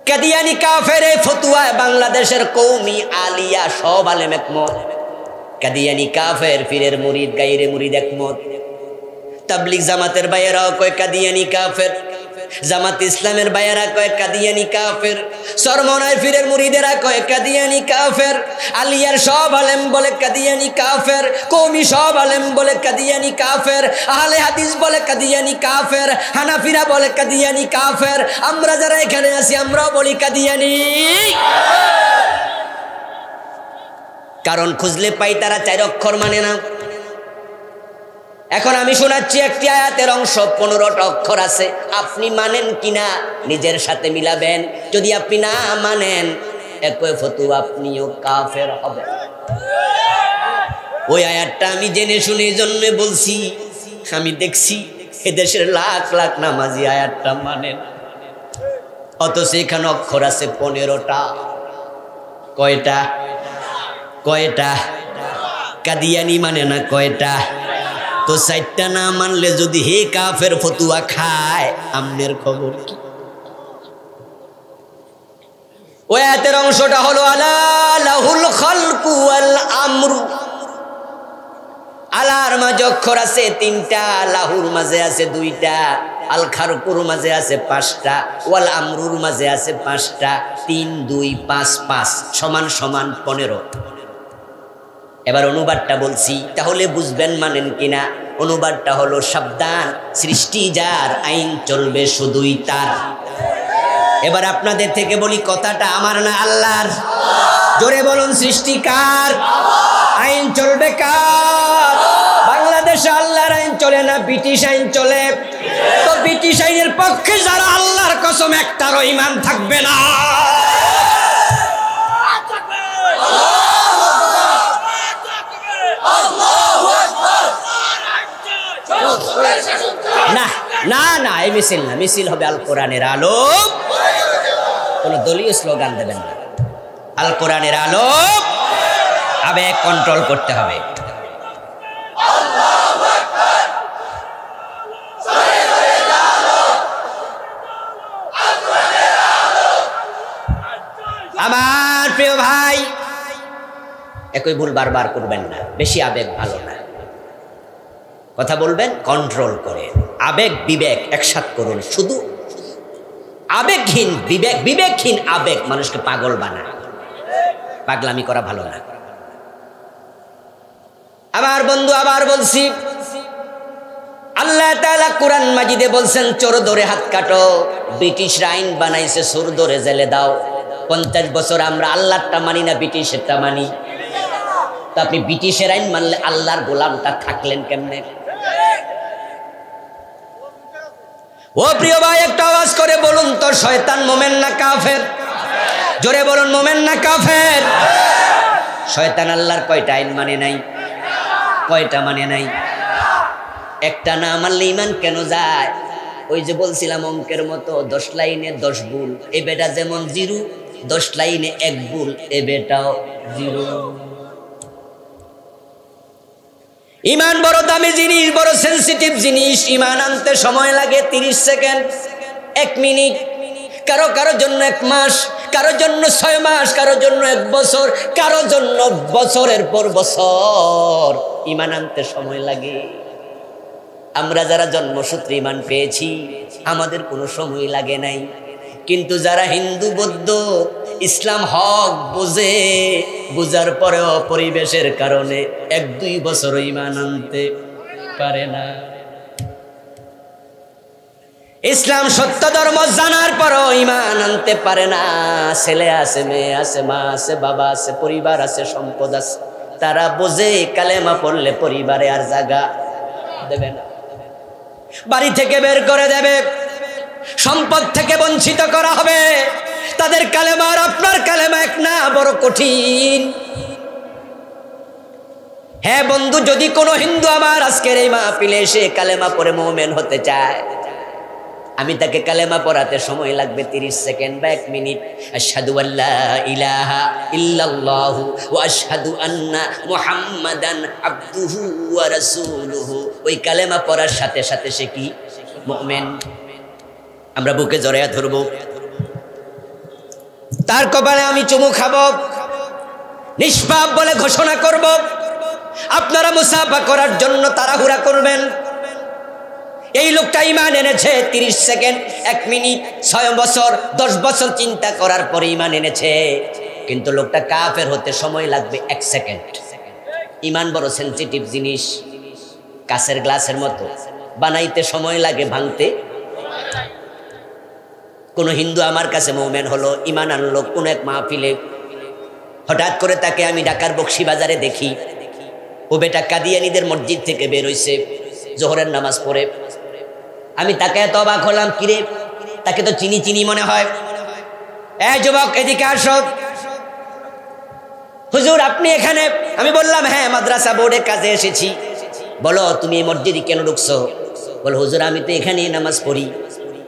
কাদিয়ানি কাফের এই ফতুয়া বাংলাদেশের কওমি আলিয়া সব আলেম একমত। কাদিয়ানি কাফের, পীরের মুরিদ, গায়রে মুরিদ একমত। তাবলিগ জামাতের ভাইয়েরাও কয় কাদিয়ানি কাফের, জামাত ইসলামের ভাইয়েরা কয় কাদিয়ানি কাফের, সরমনায় পীরের মুরিদেরা কয় কাদিয়ানি কাফের, আলিয়ার সব আলেম বলে কাদিয়ানি কাফের, কওমি সব আলেম বলে কাদিয়ানি কাফের, আহলে হাদিস বলে কাদিয়ানি কাফের, হানাফিরা বলে কাদিয়ানি কাফের। আমরা যারা এখানে আছি আমরাও বলি কাদিয়ানি। কারণ খুঁজলে পাই তারা 4 অক্ষর মানে না। এখন আমি শোনাচ্ছি একটি আয়াতের অংশ, 15টা অক্ষর আছে। আপনি মানেন কিনা নিজের সাথে মিলাবেন। যদি আপনি না মানেন একই ফতুয়া, আপনিও কাফের হবেন। ওই আয়াতটা আমি জেনে শুনে জন্য বলছি। আমি দেখছি এদেশের লাখ লাখ নামাজি আয়াতটা মানেন, অথচ এখানে অক্ষর আছে 15টা। কয়টা? কয়টা? কাদিয়ানি মানে না কয়টা? তো 4টা না মানলে যদি হে কাফের ফতুয়া খায়, আমনের খবর কি? ওই আয়াতের অংশটা হলো আলা লাহুল খালকু ওয়াল আমরু। আলার মাঝে অক্ষর আছে 3টা, লাহুর মাঝে আছে 2টা, আল খালকুর মাঝে আছে 5টা, ওয়াল আমরুর মাঝে আছে 5টা। 3 2 5 5 সমান সমান 15। এবার অনুবাদটা বলছি, তাহলে বুঝবেন মানেন কিনা। অনুবাদটা হলো সাবধান, সৃষ্টি যার, আইন চলবে শুধুই তার। এবার আপনাদের থেকে বলি, কথাটা আমার না আল্লাহর? জোরে বলুন, সৃষ্টি কার? আইন চলবে কার? বাংলাদেশে আল্লাহর আইন চলে না, ব্রিটিশ আইন চলে। তো ব্রিটিশ আইনের পক্ষে যারা, আল্লাহর কসম একটারও ঈমান থাকবে না। না না না, এই মিছিল না, মিছিল হবে আল কোরআনের আলো। কোন দলীয় স্লোগান দেবেন না, আল কোরআনের আলো। আবেগ কন্ট্রোল করতে হবে। আমার প্রিয় ভাই, একই ভুল বারবার করবেন না, বেশি আবেগ ভালো না। কথা বলবেন কন্ট্রোল করে, আবেগ বিবেক একসাথ করুন। শুধু আবেগহীন বিবেক, বিবেকহীন আবেগ মানুষকে পাগল বানায়। পাগলামি করা ভালো না। আমার বন্ধু, আবার বলছি, আল্লাহ তাআলা কুরআন মাজিদে বলছেন চোর ধরে হাত কাটো। ব্রিটিশরা আইন বানাইছে চোর ধরে জেলে দাও। 50 বছর আমরা আল্লাহরটা মানি না, ব্রিটিশেরটা মানি। তা আপনি ব্রিটিশের আইন মানলে আল্লাহর গোলামটা থাকলেন কেমনে? ও প্রিয় ভাই, একটা আওয়াজ করে বলুন তো, শয়তান মোমেন না কাফের? জোরে বলুন, মোমেন না কাফের? শয়তান আল্লাহর কয়টা আইন মানে নাই? কয়টা মানে নাই? একটা না মানলে ইমান কেন যায়? ওই যে বলছিলাম অঙ্কের মতো, 10 লাইনে 10 ভুল, এ বেটা যেমন 0, 10 লাইনে 1 ভুল, এ বেটাও 0। ইমান বড় দামি জিনিস, বড় সেনসিটিভ জিনিস। ইমান আনতে সময় লাগে 30 সেকেন্ড, 1 মিনিট। কারো জন্য 1 মাস, কারো জন্য 6 মাস, কারো জন্য 1 বছর, কারো জন্য বছরের পর বছর ইমান আনতে সময় লাগে। আমরা যারা জন্মসূত্রে ইমান পেয়েছি আমাদের কোনো সময় লাগে নাই, কিন্তু যারা হিন্দু বৌদ্ধ ইসলাম হক বোঝে, বোঝার পরেও পরিবেশের কারণে 1-2 বছর ইমান আনতে পারে না। ইসলাম সত্য ধর্ম জানার পরও ইমান আনতে পারে না। ছেলে আছে, মেয়ে আছে, মা আছে, বাবা আছে, পরিবার আছে, সম্পদ আছে, তারা বোঝে কালেমা পড়লে পরিবারে আর জায়গা দেবে না, বাড়ি থেকে বের করে দেবে, সম্পদ থেকে বঞ্চিত করা হবে। তাদের কালেমা আর আপনার কালেমা এক না, বড় কঠিন। হ্যাঁ বন্ধু, যদি কোনো হিন্দু আমার আজকের এই মাহফিলে এসে কালেমা পড়ে মুমিন হতে চায়, আমি তাকে কালেমা পড়াতে সময় লাগবে 30 সেকেন্ড বা 1 মিনিট। আশহাদু আল্লা ইলাহা ইল্লাল্লাহু ওয়া আশহাদু আন্না মুহাম্মাদান আবদুহু ওয়া রাসূলুহু। ওই কালেমা পড়ার সাথে সাথে সে কি? মুমিন। আমরা বুকে জড়ায়া ধরব, তার কপালে আমি চুমু খাবো, নিষ্পাপ বলে ঘোষণা করব। আপনারা মুসাফা করার জন্য তাড়াহুড়া করবেন। এই লোকটা ঈমান এনেছে 30 সেকেন্ড, 1 মিনিট, 6 বছর, 10 বছর চিন্তা করার পরে ঈমান এনেছে, কিন্তু লোকটা কাফের হতে সময় লাগবে 1 সেকেন্ড। ঈমান বড় সেনসিটিভ জিনিস, কাচের গ্লাসের মতো, বানাইতে সময় লাগে, ভাঙতে। কোন হিন্দু আমার কাছে মুমিন হলো, ঈমান আনলো কোন এক মাহফিলে, হঠাৎ করে তাকে আমি ঢাকার বকশীবাজারে দেখি। ও বেটা কাদিয়ানীদের মসজিদ থেকে বের হইছে জোহরের নামাজ পড়ে। আমি তাকে এত অবাক হলাম, কিরে তাকে তো চিনি চিনি মনে হয়। এই যুবক এদিকে আসো। হুজুর আপনি এখানে? আমি বললাম হ্যাঁ, মাদ্রাসা বোর্ডের কাজে এসেছি। বলো তুমি এই মসজিদে কেন ঢুকছো? বল হুজুর আমি তো এখানেই নামাজ পড়ি।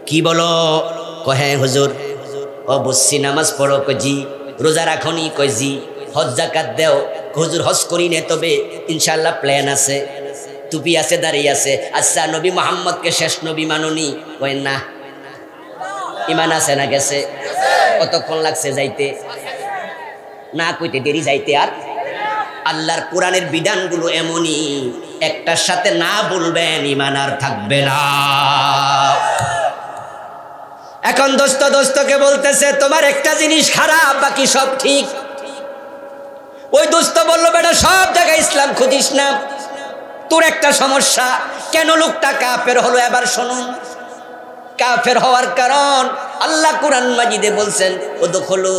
কি বলো? হ্যাঁ হুজুর। ও বুঝছি, নামাজ পড়ো? জি। রোজা রাখনি? জি। হজ যাকাত দেও? হুজুর হজ করি নে, তবে ইনশাআল্লাহ প্ল্যান আছে। টুপি আছে, দাঁড়িয়ে আছে। আচ্ছা নবী মোহাম্মদকে শেষ নবী মাননি? কই না। ঈমান আছে না গেছে? কতক্ষণ লাগছে যাইতে? না কইতে দেরি যাইতে। আর আল্লাহর কোরআনের বিধানগুলো এমনই, একটার সাথে না বলবেন ঈমান আর থাকবে না। এখন দোস্তকে বলতেছে তোমার একটা জিনিস খারাপ, বাকি সব ঠিক। ওই দোস্ত বলল বেটা সব জায়গায় ইসলাম খুঁজিস না, তোর একটা সমস্যা। কেন লোকটা কাফের হলো এবার শুনুন। কাফের হওয়ার কারণ আল্লাহ কুরআন মাজিদে বলছেন উদখুলু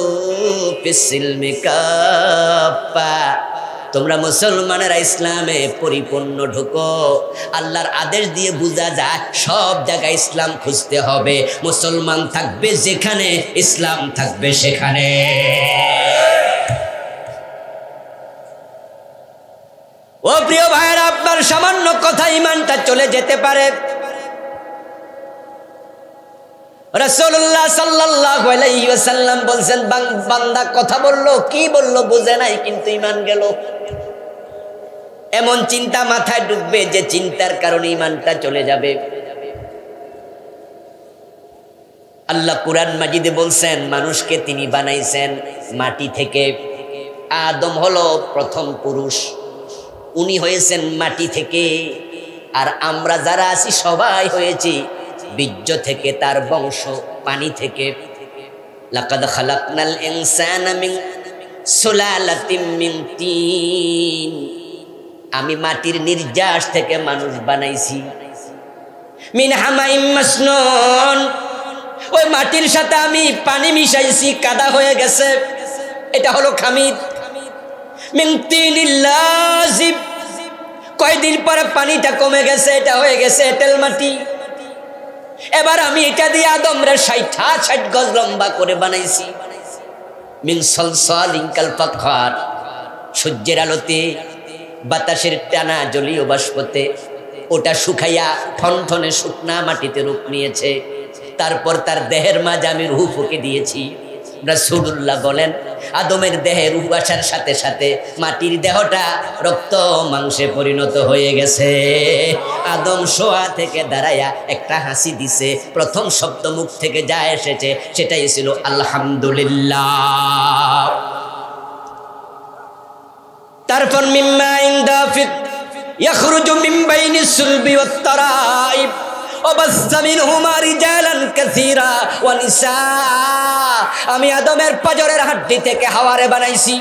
ফিস-সিলমি কাফা, তোমরা মুসলমানেরা ইসলামে পরিপূর্ণ ঢুকো। আল্লাহর আদেশ দিয়ে বোঝা যায় সব জায়গায় ইসলাম খুঁজতে হবে। মুসলমান থাকবে যেখানে, ইসলাম থাকবে সেখানে। ও প্রিয় ভাইয়েরা, আপনার সামান্য কথা ঈমানটা চলে যেতে পারে। রাসূলুল্লাহ সাল্লাল্লাহু আলাইহি ওয়াসাল্লাম বলছেন বান্দা কথা বলল, কি বলল বুঝে নাই, কিন্তু ঈমান গেল। এমন চিন্তা মাথায় ঢুকবে যে চিন্তার কারণে ঈমানটা চলে যাবে। আল্লাহ কুরআন মাজিদে বলছেন মানুষকে তিনি বানাইছেন মাটি থেকে। আদম হলো প্রথম পুরুষ, উনি হয়েছেন মাটি থেকে। আর আমরা যারা আছি সবাই হয়েছি বীর্য থেকে, তার বংশ পানি থেকে। লাকাদ খালাকনাল ইনসানা মিন সুলালাতিন মিন তিন, আমি মাটির নির্যাস থেকে মানুষ বানাইছি। মিন হামাইম মাসনুন, ওই মাটির সাথে আমি পানি মিশাইছি, কাদা হয়ে গেছে, এটা হলো খামিদ। মিন তিনিল লাযিব, কয়দিন পরে পানিটা কমে গেছে, এটা হয়ে গেছে এঁটেল মাটি। এবার আমি এটা দিয়ে আদমরে 60 গজ লম্বা করে বানাইছি। মিন সলসালিন কাল ফাখর, সূর্যের আলোতে বাতাসের টানা জলীয় বাষ্পতে ওটা শুকাইয়া ঠনঠনে শুকনা মাটিতে রূপ নিয়েছে। তারপর তার দেহের মাঝে আমি রূহ ফুঁকে দিয়েছি। রাসূলুল্লাহ বলেন আদমের দেহে রূহ আসার সাথে সাথে মাটির দেহটা রক্ত মাংসে পরিণত হয়ে গেছে। আদম শোয়া থেকে দাঁড়াইয়া একটা হাসি দিছে, প্রথম শব্দ মুখ থেকে যা এসেছে সেটাই ছিল আলহামদুলিল্লাহ। তারপর মিম্মা ইনদাফিক ইয়াখরুজু মিন বাইনিস সুলবি ওয়াত তারাইব ওয়াবাসসা মিনহুমা রিজালান কাসীরা ওয়া নিসা, আমি আদমের পাজরের হাড্ডি থেকে হাওয়ারে বানাইছি।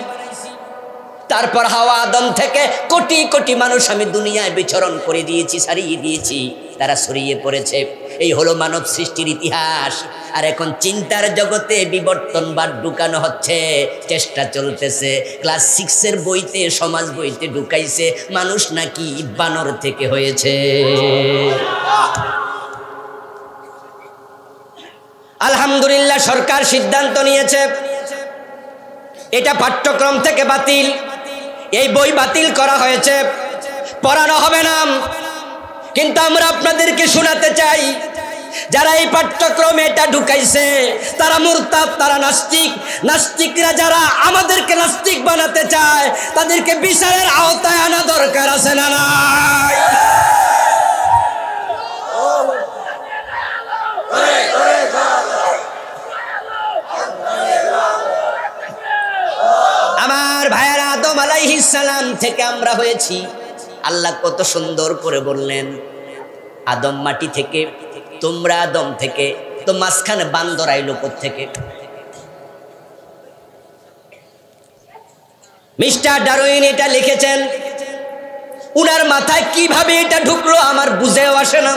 তারপর হাওয়া আদম থেকে কোটি কোটি মানুষ আমি দুনিয়ায় বিচরণ করে দিয়েছি, ছাড়িয়ে দিয়েছি, তারা ছড়িয়ে পড়েছে। এই হলো মানব সৃষ্টির ইতিহাস। আর এখন চিন্তার জগতে বিবর্তনবাদ ঢুকানো হচ্ছে, চেষ্টা চলতেছে। ক্লাস 6 বইতে, সমাজ বইতে ঢুকাইছে মানুষ নাকি বানর থেকে হয়েছে। আলহামদুলিল্লাহ, সরকার সিদ্ধান্ত নিয়েছে এটা পাঠ্যক্রম থেকে বাতিল, এই বই বাতিল করা হয়েছে, পড়ানো হবে না। কিন্তু আমরা আপনাদেরকে শোনাতে চাই, যারা এই পাঠ্যক্রমে এটা ঢুকাইছে তারা মুরতাদ, তারা নাস্তিক। নাস্তিকরা যারা আমাদেরকে নাস্তিক বানাতে চায় তাদেরকে বিচারের আওতায় আনা দরকার আছে না নাই? আমার ভাইয়েরা, আদম আলাইহিস সালাম থেকে আমরা হয়েছি। আল্লাহ কত সুন্দর করে বললেন আদম মাটি থেকে, তোমরা আদম থেকে। তো মাঝখানে বান্দর আইলো কোত্থেকে? মিস্টার ডারউইন এটা লিখেছেন, উনার মাথায় কিভাবে এটা ঢুকলো আমার বুঝেও আসে না।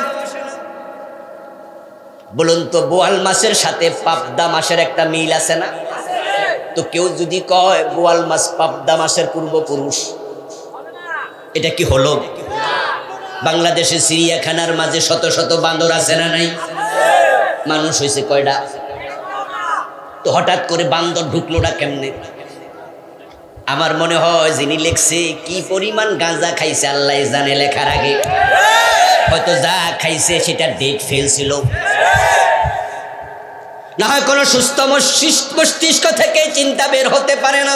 বলুন তো, বোয়াল মাছের সাথে পাবদা মাছের একটা মিল আছে না? তো কেউ যদি কয় বোয়াল মাছ পাবদা মাছের পূর্বপুরুষ, এটা কি হলো? বাংলাদেশের চিড়িয়াখানার মাঝে শত শত বান্দর আছে না নাই? মানুষ হয়েছে কয়টা? তো হঠাৎ করে বান্দর ঢুকলোটা কেমনে? আমার মনে হয় যিনি লিখছে কি পরিমাণ গাঁজা খাইছে আল্লাহ জানে, লেখার আগে হয়তো যা খাইছে সেটা ডেট ফেল ছিল, না হয় কোনো সুস্থ মস্তিষ্ক থেকে চিন্তা বের হতে পারে না।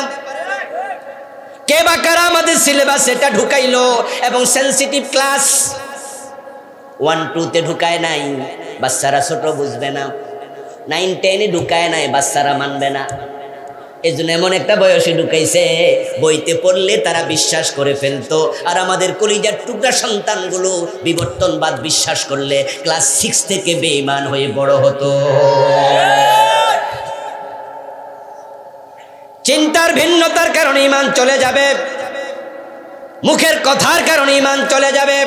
কে বা কারা আমাদের সিলেবাস এটা ঢুকাইলো এবং সেন্সিটিভ ক্লাস 1-2 ঢুকায় নাই, বাচ্চারা ছোট বুঝবে না। 9-10 ঢুকায় নাই, বাচ্চারা মানবে না। এই জন্য এমন একটা বয়সে ঢুকাইছে বইতে পড়লে তারা বিশ্বাস করে ফেলতো। আর আমাদের কলিজার টুকরা সন্তানগুলো বিবর্তনবাদ বিশ্বাস করলে ক্লাস 6 থেকে বেঈমান হয়ে বড় হতো। চিন্তার ভিন্নতার কারণে ঈমান চলে যাবে, মুখের কথার কারণে ঈমান চলে যাবে,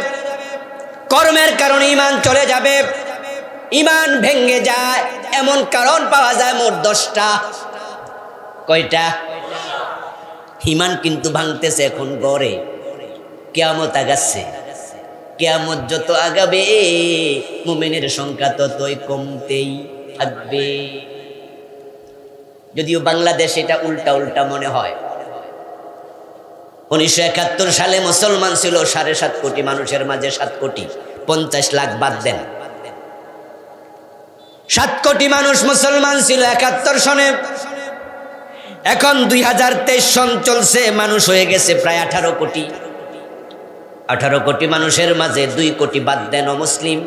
কর্মের কারণে ঈমান চলে যাবে। ঈমান ভেঙে যায় এমন কারণ পাওয়া যায় মোট 10টা। কয়টা? ঈমান কিন্তু ভাঙতেছে এখন গড়ে, কিয়ামত আগাচ্ছে। কিয়ামত যত আগাবে মুমিনের সংখ্যা ততই কমতেই থাকবে। যদিও বাংলাদেশ এটা উল্টা উল্টা মনে হয়। 1971 সালে মুসলমান ছিল 7.5 কোটি মানুষের মাঝে 7 কোটি 50 লাখ বাদ দেন, 7 কোটি মানুষ মুসলমান ছিল 71 সনে। এখন 2023 সন চলছে, মানুষ হয়ে গেছে প্রায় 18 কোটি। 18 কোটি মানুষের মাঝে 2 কোটি বাদ দেন অমুসলিম,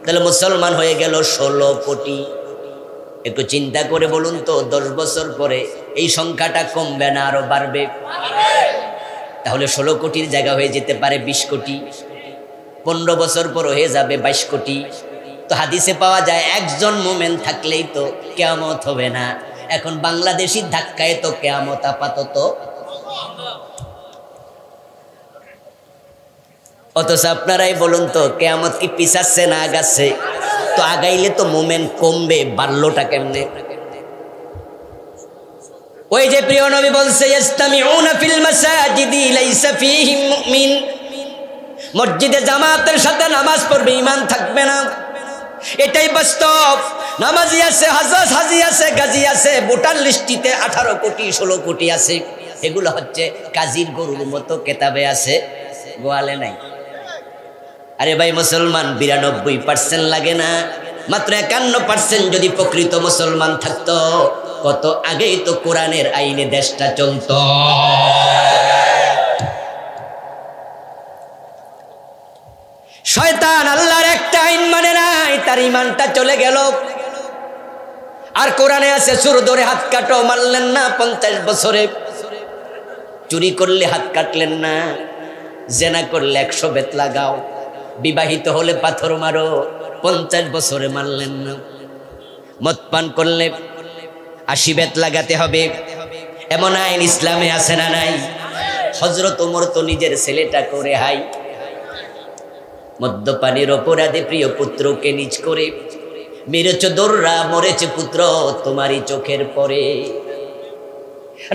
তাহলে মুসলমান হয়ে গেল 16 কোটি। একটু চিন্তা করে বলুন তো 10 বছর পরে এই সংখ্যাটা কমবে না আরো বাড়বে? তাহলে 16 কোটির জায়গা হয়ে যেতে পারে 20 কোটি, 15 বছর পর হয়ে যাবে 22 কোটি। তো হাদিসে পাওয়া যায় একজন মোমেন থাকলেই তো কিয়ামত হবে না। এখন বাংলাদেশি ধাক্কায় তো কিয়ামত আপাতত। অথচ আপনারাই বলুন তো কিয়ামত কি পিছাচ্ছে না আগাচ্ছে? তো আগাইলে তো মোমেন কমবে, বাড়লোটা কেমনে? ওই যে প্রিয় নবী বলছে ইস্তামিউনা ফিল মাসাজিদি লাইসা ফীহিম মুমিন, মসজিদে জামাতের সাথে নামাজ পড়বে ঈমান থাকবে না। এটাই বাস্তব। নামাজি আছে, হাজি আছে, গাজী আছে, ভোটার লিস্টিতে 18 কোটি 16 কোটি আছে। এগুলো হচ্ছে কাজীর গরুর মতো কেতাবে আছে, গোয়ালে নাই। আরে ভাই মুসলমান 92% লাগে না, মাত্র 51% যদি প্রকৃত মুসলমান থাকতো, কত আগেই তো কোরআনের আইনে দেশটা চলতো। শয়তান আল্লাহর একটা আইন মানে নাই, তার ঈমানটা চলে গেল। আর কোরআনে আছে চোর ধরে হাত কাটো, মারলেন না 50 বছরে। চুরি করলে হাত কাটলেন না, জেনা করলে 100 বেত লাগাও, বিবাহিত হলে পাথর মারো, 50 বছরে মারলেন না। মদ পান করলে 80 বেত লাগাতে হবে, এমন আইন ইসলামে আছে না নাই? হযরত ওমর তো নিজের ছেলেটা করে হাই মদ্যপানের অপরাধে প্রিয় পুত্রকে নিজ করে মেরেছ দৌড়া, মরেছে পুত্র তোমারই চোখের পরে।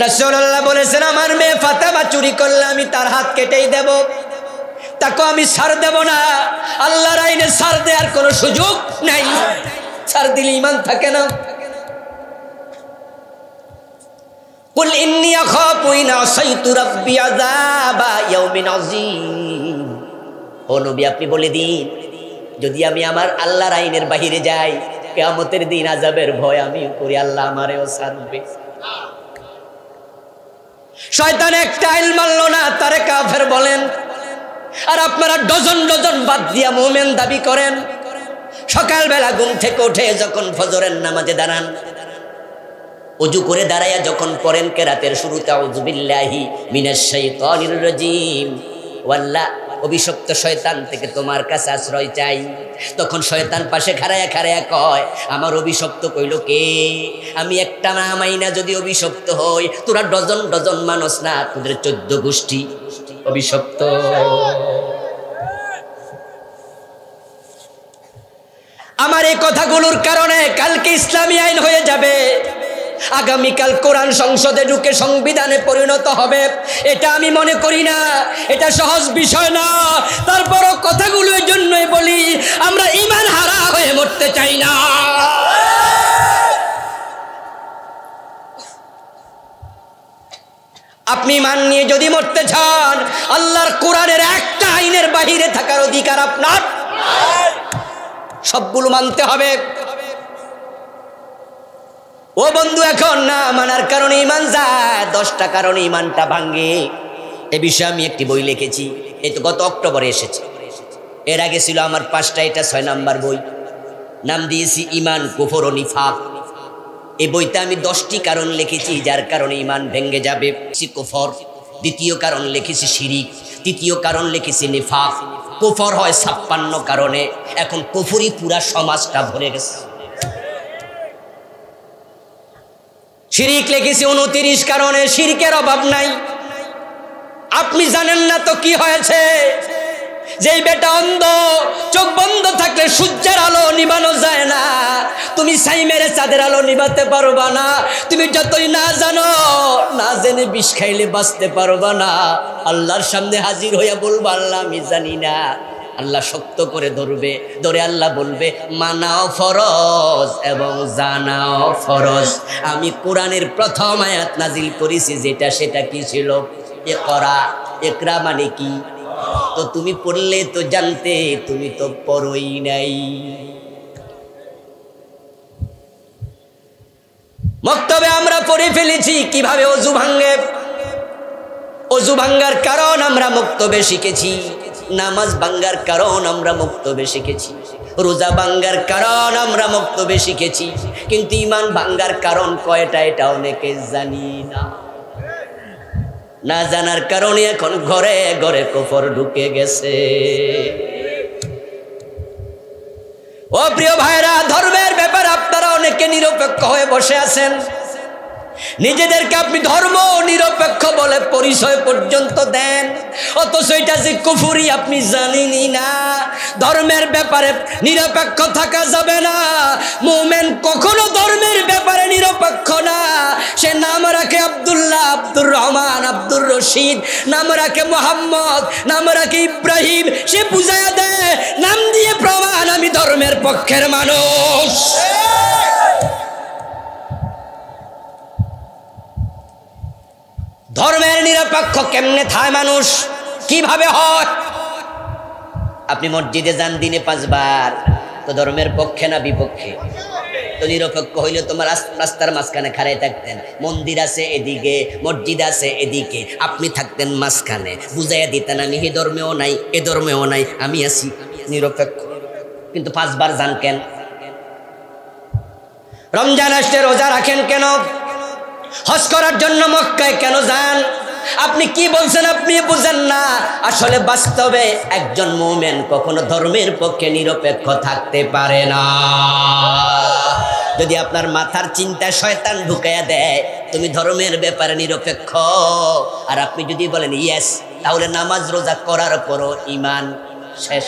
রাসূলুল্লাহ বলেছেন আমার মেয়ে ফাতেমা চুরি করলে আমি তার হাত কেটেই দেব, তাকে আমি ছাড় দেব না। আল্লাহর আইনে ছাড় দেওয়ার কোনো সুযোগ নাই, ছাড় দিলে ঈমান থাকে না। কুল ইন্নী আখাফু ইন আসাইতু রাব্বি আযাবা ইয়াউমিন আযীম। ও নবী আপনি বলে দিন, যদি আমি আমার আল্লাহর আইনের বাহিরে যাই, কিয়ামতের দিন আযাবের ভয় আমি করি, আল্লাহ আমারেও ছাড়বে। শয়তান একটা আইন মানলো না, তারে কাফের বলেন। আর আপনারা ডজন ডজন বাদ দিয়া মুমিন দাবি করেন। সকালবেলা ঘুম থেকে উঠে যখন ফজরের নামাজে দাঁড়ান, ওযু করে দাঁড়ায়া যখন পড়েন কেরাতের শুরুতে আউযু বিল্লাহি মিনাশ শাইতানির রাজীম, ওয়াল্লাহ অভিশপ্ত শয়তান থেকে তোমার কাছে আশ্রয় চাই, তখন শয়তান পাশে খাড়ায়া খাড়ায়া কয় আমার অভিশপ্ত কইল কে? আমি একটা মাইনা যদি অভিশপ্ত হই, তোরা ডজন ডজন মানুষ না, তোদের 14 গোষ্ঠী অভিশপ্ত। আমার এই কথাগুলোর কারণে কালকে ইসলামী আইন হয়ে যাবে, আগামীকাল কোরআন সংসদে ঢুকে সংবিধানে পরিণত হবে। এটা আমি মনে করি না, এটা সহজ বিষয় না। তারপরও কথাগুলো এর জন্যই বলি, আমরা ঈমান হারা হয়ে মরতে চাই না। আপনি ঈমান নিয়ে যদি মরতে চান, আল্লাহর কোরআনের একটা আইনের বাহিরে থাকার অধিকার আপনার, সবগুলো মানতে হবে। ও বন্ধু, এখন না মানার কারণে ঈমান যায়, 10টা কারণে ঈমানটা ভাঙে। এ বিষয়ে আমি একটি বই লিখেছি, এই তো গত অক্টোবরে এসেছে। এর আগে ছিল আমার 5টা, এটা 6 নাম্বার বই, নাম দিয়েছি ঈমান, কুফর ও নিফাক। এই বইতে আমি 10টি কারণ লিখেছি যার কারণে ঈমান ভেঙে যাবে। কুফর, দ্বিতীয় কারণ লিখেছি শিরিক, তৃতীয় কারণ লিখেছি নিফাক। কুফর হয় 56 কারণে, এখন কুফরি পুরা সমাজটা ভরে গেছে। শিরিক লিখেছি 29 কারণে, শিরকের অভাব নাই। আপনি জানেন না তো কি হয়েছে, যেই বেটা অন্ধ, চোখ বন্ধ থাকলে সূর্যের আলো নিবানো যায় না, তুমি ছাই মেরে চাঁদের আলো নিবাতে পারবা না। তুমি যতই না জানো, না জেনে বিষ খাইলে বাঁচতে পারবা না। আল্লাহর সামনে হাজির হইয়া বলবা আল্লাহ আমি জানি না। আল্লাহ শক্ত করে ধরবে, ধরে আল্লাহ বলবে মানাও ফরজ এবং জানাও ফরজ। আমি কোরআনের প্রথম আয়াত নাজিল করেছি, যেটা সেটা কি ছিল? ইকরা। ইকরা মানে কি? তো তুমি পড়লে তো জানতে, তুমি তো পড়োই নাই। মক্তবে আমরা পড়ে ফেলেছি কিভাবে ওযু ভাঙে। ওযু ভাঙ্গার কারণ আমরা মক্তবে শিখেছি, নামাজ ভাঙ্গার কারণ আমরা মক্তবে শিখেছি। রোজা ভাঙ্গার কারণ আমরা মক্তবে শিখেছি, কিন্তু ইমান ভাঙ্গার কারণ কয়টা এটা অনেকে জানি না। না জানার কারণে এখন ঘরে ঘরে কুফর ঢুকে গেছে। ও প্রিয় ভাইরা, ধর্মের ব্যাপারে আপনারা অনেকে নিরপেক্ষ হয়ে বসে আছেন। নিজেদেরকে আপনি ধর্ম নিরপেক্ষ বলে পরিচয় পর্যন্ত দেন, অথচ এটা যে কুফরি আপনি জানেনই না। ধর্মের ব্যাপারে নিরপেক্ষ থাকা যাবে না। মুমিন কখনো ধর্মের ব্যাপারে নিরপেক্ষ না। সে নাম রাখে আব্দুল্লাহ, আব্দুর রহমান, আব্দুর রশিদ, নাম রাখে মোহাম্মদ, নাম রাখে ইব্রাহিম, সে বুঝাইয়া দেয় নাম দিয়ে প্রমাণ আমি ধর্মের পক্ষের মানুষ। ধর্মের নিরপেক্ষ কেমনে থায় মানুষ, কিভাবে হয়? আপনি মসজিদে যান দিনে 5 বার, তো ধর্মের পক্ষে না বিপক্ষে? তো নিরপেক্ষ হইলে তোমার রাস্তার মাঝখানে খাড়াই থাকতেন। মন্দির আছে এদিকে, মসজিদ আছে এদিকে, আপনি থাকতেন মাঝখানে, বুঝাইয়া দিতেন আমি এ ধর্মেও নাই এ ধর্মেও নাই, আমি আছি নিরপেক্ষ। কিন্তু 5 বার যান কেন? রমজান আসলে রোজা রাখেন কেন? হজ করার জন্য মক্কায় কেন যান? আপনি কি বলছেন আপনি বুঝেন না। আসলে বাস্তবে একজন মুমিন কখনো ধর্মের পক্ষে নিরপেক্ষ থাকতে পারে না। যদি আপনার মাথার চিন্তা শয়তান ঢুকাইয়া দেয় তুমি ধর্মের ব্যাপারে নিরপেক্ষ, আর আপনি যদি বলেন ইয়েস, তাহলে নামাজ রোজা করার পরও ঈমান শেষ।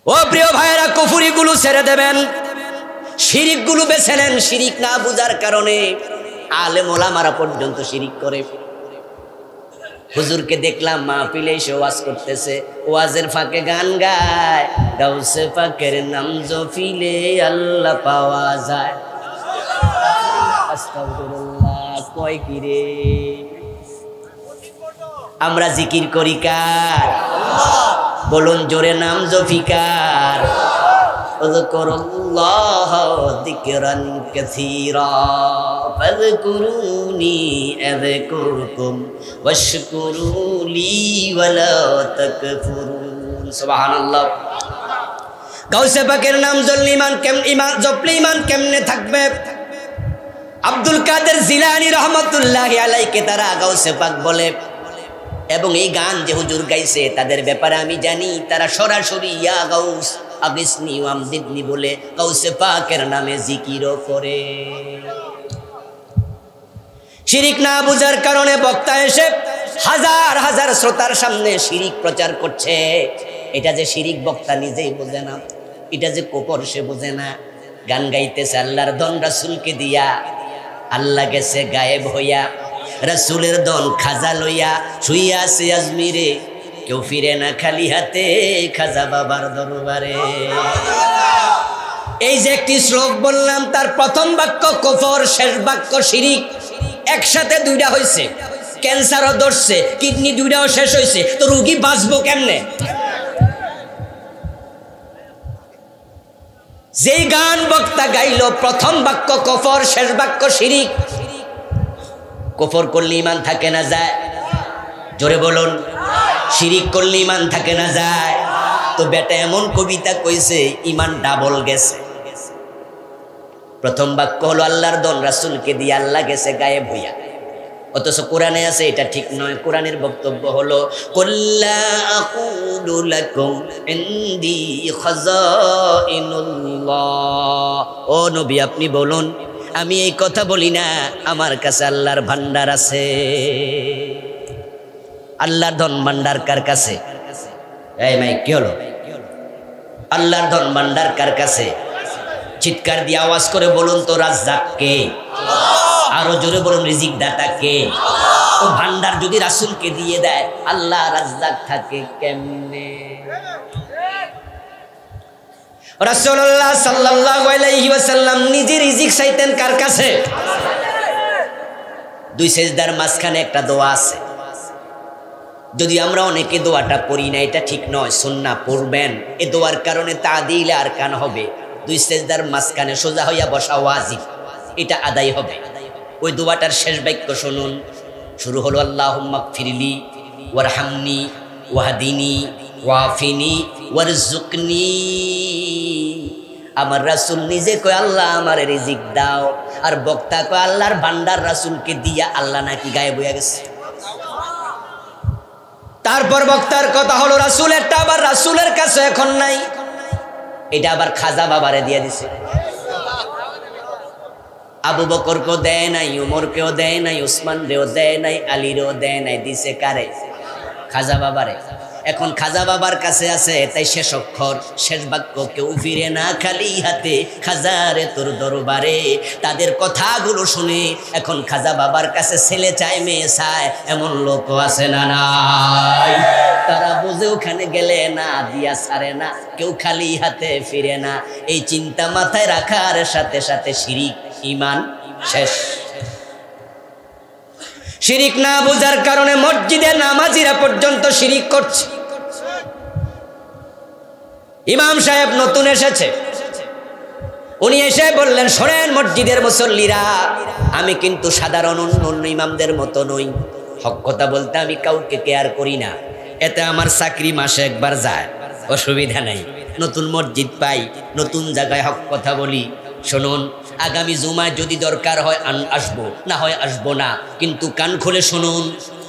ও প্রিয় ভাইয়েরা, কুফরিগুলো ছেড়ে দেবেন, শিরিক গুলো বেছে নেন। শিরিক না বুঝার কারণে আলেম ওলামারা পর্যন্ত শিরিক করে। হুজুরকে দেখলাম মাহফিলে এসে ওয়াজ করতেছে, ওয়াজের ফাঁকে গান গায়, গাউসে পাকের নাম জপিলে আল্লাহ পাওয়া যায়। আস্তাগফিরুল্লাহ, কয় কি রে? আমরা জিকির করি কার? বলুন জোরে, নাম জফিকার। اذكرullah ذكرا كثيرا فاذكروني اذكركم واشكروا لي ولا تكفرون। সুবহানাল্লাহ। গাউসে পাকের নাম জপলে ঈমান কেমনে থাকবে? আব্দুল কাদের জিলানী রহমাতুল্লাহি আলাইহি তারা গাউসে পাক বলে, এবং এই গান যে হুজুর গাইছে তাদের ব্যাপারে আমি জানি, তারা সরাসরি ইয়া গাউস আগিসনি ওয়ামদিদনি বলে গাউসে পাকের নামে জিকিরও করে। শিরিক না বুঝার কারণে বক্তা এসে হাজার হাজার শ্রোতার সামনে শিরিক প্রচার করছে। এটা যে শিরিক বক্তা নিজেই বোঝে না, এটা যে কুফর সে বোঝে না। গান গাইতেছে আল্লাহর ধন রাসূলকে দিয়া, আল্লাহ গেছে গায়েব হইয়া, রাসূলের ধন খাজা লইয়া শুইয়া আছে আজমিরে, কেউ ফিরে না খালি হাতে খাজা বাবার দরবারে। এই যে একটি শ্লোক বললাম, তার প্রথম বাক্য কুফর, শেষ বাক্য শিরিক, একসাথে দুইটা হয়েছে। ক্যান্সারও ধরছে, কিডনি দুইটাও শেষ হয়েছে, তো রোগী বাঁচবো কেমনে? যেই গান বক্তা গাইল, প্রথম বাক্য কুফর, শেষ বাক্য শিরিক। কুফর করলে ঈমান থাকে না যায়? জোরে বলুন। শিরিক করলে ঈমান থাকে না যায়? তো বেটা এমন কবিতা কইছে ঈমান ডাবল গেছে। প্রথম বাক্য হলো আল্লাহর ধন রাসূলকে দিয়ে আল্লাহ গেছে গায়েব হইয়া, অথচ কোরআনে আছে এটা ঠিক নয়। কোরআনের বক্তব্য হলো কুল্লা আকুলু লাকুম ইনদি খাযাইনুল্লাহ। ও নবী আপনি বলুন, আমি এই কথা বলি না, আমার কাছে আল্লাহর ভান্ডার আছে। আল্লাহর ধন ভান্ডার কার কাছে? এই মাই কি হলো? আল্লাহর ধন ভান্ডার কার কাছে? চিৎকার দিয়ে আওয়াজ করে বলুন তো, রাজ্জাক কে? আরো জোরে বলুন, রিজিক দাতা কে? তো ভান্ডার যদি রাসূলকে দিয়ে দেয়, আল্লাহ রাজ্জাক থাকে কেমনে? রাসূলুল্লাহ সাল্লাল্লাহু আলাইহি ওয়াসাল্লাম নিজে রিজিক চাইতেন কার কাছে? দুই সেজদার মাঝখানে একটা দোয়া আছে। যদি আমরা অনেকে দোয়াটা পড়ি না, এটা ঠিক নয়, সুন্নাহ পড়বেন। এই দোয়ার কারণে তাদিল আর কান হবে। দুই সেজদার মাঝখানে সোজা হইয়া বসা ওয়াজিব, এটা আদায় হবে। ওই দোয়াটার শেষ বাক্য শুনুন, শুরু হলো আল্লাহুম্মা গফিরলি ওয়ারহামনি ওয়াহদিনি ওয়াফিনি ওয়ারজুকনি। আমার রাসূল নিজে কয় আল্লাহ আমার রিজিক দাও, আর বক্তা কয় আল্লাহর ভান্ডার রাসূলকে দিয়া আল্লাহ নাকি গায়েব হয়ে গেছে। তারপর বক্তার কথা হলো রাসূলেরটা আবার রাসূলের কাছে এখন নাই, এটা আবার খাজা বাবারে দিয়ে দিছে। আবু বকরকেও দেয় নাই, উমরকেও দেয় নাই, উসমান রেও দেয় নাই, আলীরেও দেয় নাই, দিছে কারে? খাজা বাবারে। এখন খাজা বাবার কাছে আছে, তাই শেষ অক্ষর শেষ বাক্য কেউ ফিরে না খালি হাতে, খাজারে তোর দরবারে। তাদের কথাগুলো শুনে এখন খাজা বাবার কাছে ছেলে চায় মেয়ে চায়, এমন লোক আছে না নাই? তারা বুঝে ওখানে গেলে না দিয়া ছাড়ে না, কেউ খালি হাতে ফিরে না। এই চিন্তা মাথায় রাখার সাথে সাথে শিরিক ঈমান শেষ। শিরিক না বোঝার কারণে মসজিদে নামাজিরা পর্যন্ত শিরিক করছে। ইমাম সাহেব নতুন এসেছে, উনি এসে বললেন শোনেন মসজিদের মুসল্লিরা, আমি কিন্তু সাধারণ অন্য ইমামদের মতো নই। হক কথা বলতে আমি কাউকে কেয়ার করি না, এতে আমার চাকরি মাসে একবার যায়, অসুবিধা নাই। নতুন মসজিদ পাই, নতুন জায়গায় হক কথা বলি। শুনুন, আগামী জুমায় যদি দরকার হয় আসবো, না হয় আসবো না, কিন্তু কান খুলে শুনুন,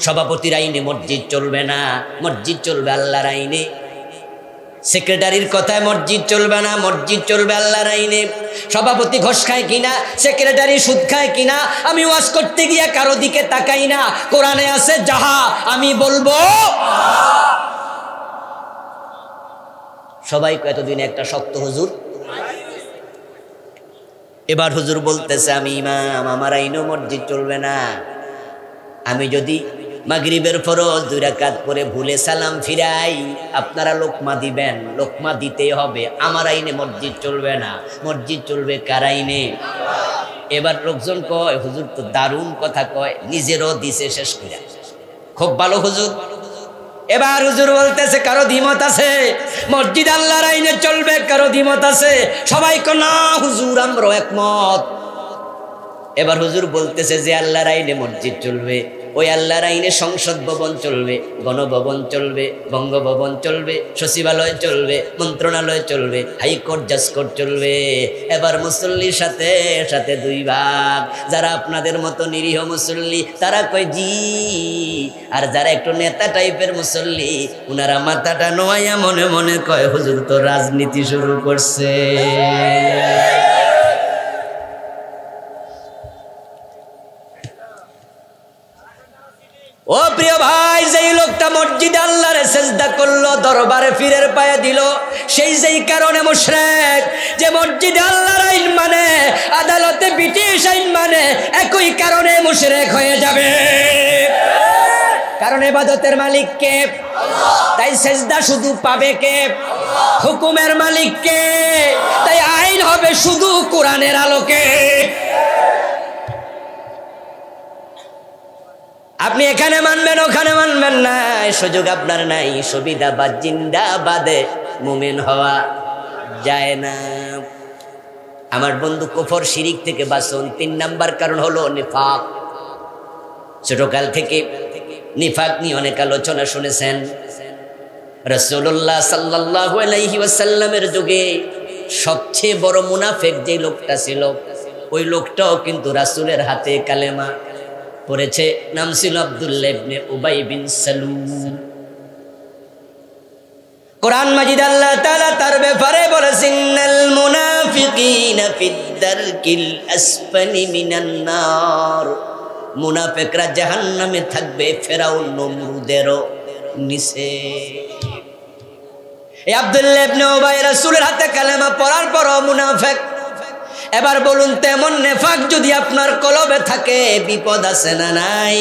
সভাপতির আইনে মসজিদ চলবে না, মসজিদ চলবে আল্লাহর আইনে। সেক্রেটারির কথায় মসজিদ চলবে না, মসজিদ চলবে আল্লাহর আইনে। সভাপতি ঘোষ খায় কিনা, সেক্রেটারি সুদ খায় কিনা, আমি ওয়াজ করতে গিয়ে কারো দিকে তাকাই না। কোরআনে আছে যাহা আমি বলবো। সবাই এতদিন একটা শক্ত হুজুর, এবার হুজুর বলতেছে আমি ইমাম, আমার আইনও মসজিদ চলবে না। আমি যদি মাগরিবের ফরজ 2 রাকাত পরে ভুলে সালাম ফিরাই, আপনারা লোকমা দিবেন, লোকমা দিতেই হবে। আমার আইনে মসজিদ চলবে না, মসজিদ চলবে কার আইনে? এবার লোকজন কয় হুজুর তো দারুণ কথা কয়, নিজেরও দিছে শেষ করে, খুব ভালো হুজুর। এবার হুজুর বলতেছে কারো দ্বিমত আছে? মসজিদ আল্লাহর আইনে চলবে, কারো দ্বিমত আছে? সবাই কয় না হুজুর আমরাও একমত। এবার হুজুর বলতেছে যে আল্লাহর আইনে মসজিদ চলবে, ওই আল্লাহর আইনে সংসদ ভবন চলবে, গণভবন চলবে, বঙ্গভবন চলবে, সচিবালয় চলবে, মন্ত্রণালয় চলবে, হাইকোর্ট জাজকোর্ট চলবে। এবার মুসল্লির সাথে সাথে 2 ভাগ, যারা আপনাদের মতো নিরীহ মুসল্লি তারা কয় জি, আর যারা একটু নেতা টাইপের মুসল্লি উনারা মাথাটা নোয়াইয়া মনে মনে কয় হুজুর তো রাজনীতি শুরু করছে। ও প্রিয় ভাই, যেই লোকটা মসজিদে আল্লাহরে সেজদা করলো, দরবারে ফিরের পায়ে দিল, সেই যেই কারণে মুশরিক। যে মসজিদে আল্লাহর আইন মানে, আদালতে ব্রিটিশ আইন মানে, একই কারণে মুশরিক হয়ে যাবে। কারণ ইবাদতের মালিক কে? তাই সেজদা শুধু পাবে কে? হুকুমের মালিক কে? তাই আইন হবে শুধু কোরআনের আলোকে। আপনি এখানে মানবেন ওখানে মানবেন না, সুযোগ আপনার নাই। সুবিধাবাদ জিন্দাবাদে মুমিন হওয়া যায় না। আমার বন্ধু কুফর শিরিক থেকে বাঁচুন। 3 নাম্বার কারণ হলো নিফাক। ছোটকাল থেকে নিফাক নিয়ে অনেক আলোচনা শুনেছেন। রাসূলুল্লাহ সাল্লাল্লাহু আলাইহি ওয়াসাল্লামের যুগে সবচেয়ে বড় মুনাফিক যে লোকটা ছিল, ওই লোকটাও কিন্তু রাসূলের হাতে কালেমা পড়েছে। নাম ছিল আব্দুল্লাহ ইবনে উবাই বিন সালুল। কোরআন মাজিদ আল্লাহ তাআলা তার ব্যাপারে বলেছেন, ইন্নাল মুনাফিকিনা ফিদ-দারকিল আসফালি মিনান নার। মুনাফিকরা জাহান্নামে থাকবে ফেরাউন নমরুদেরও নিচে। এই আব্দুল্লাহ ইবনে উবাই রাসূলের হাতে কালেমা পড়ার পরও মুনাফিক। এবার বলুন, তেমন নেফাক যদি আপনার কলবে থাকে, বিপদ আছে না নাই?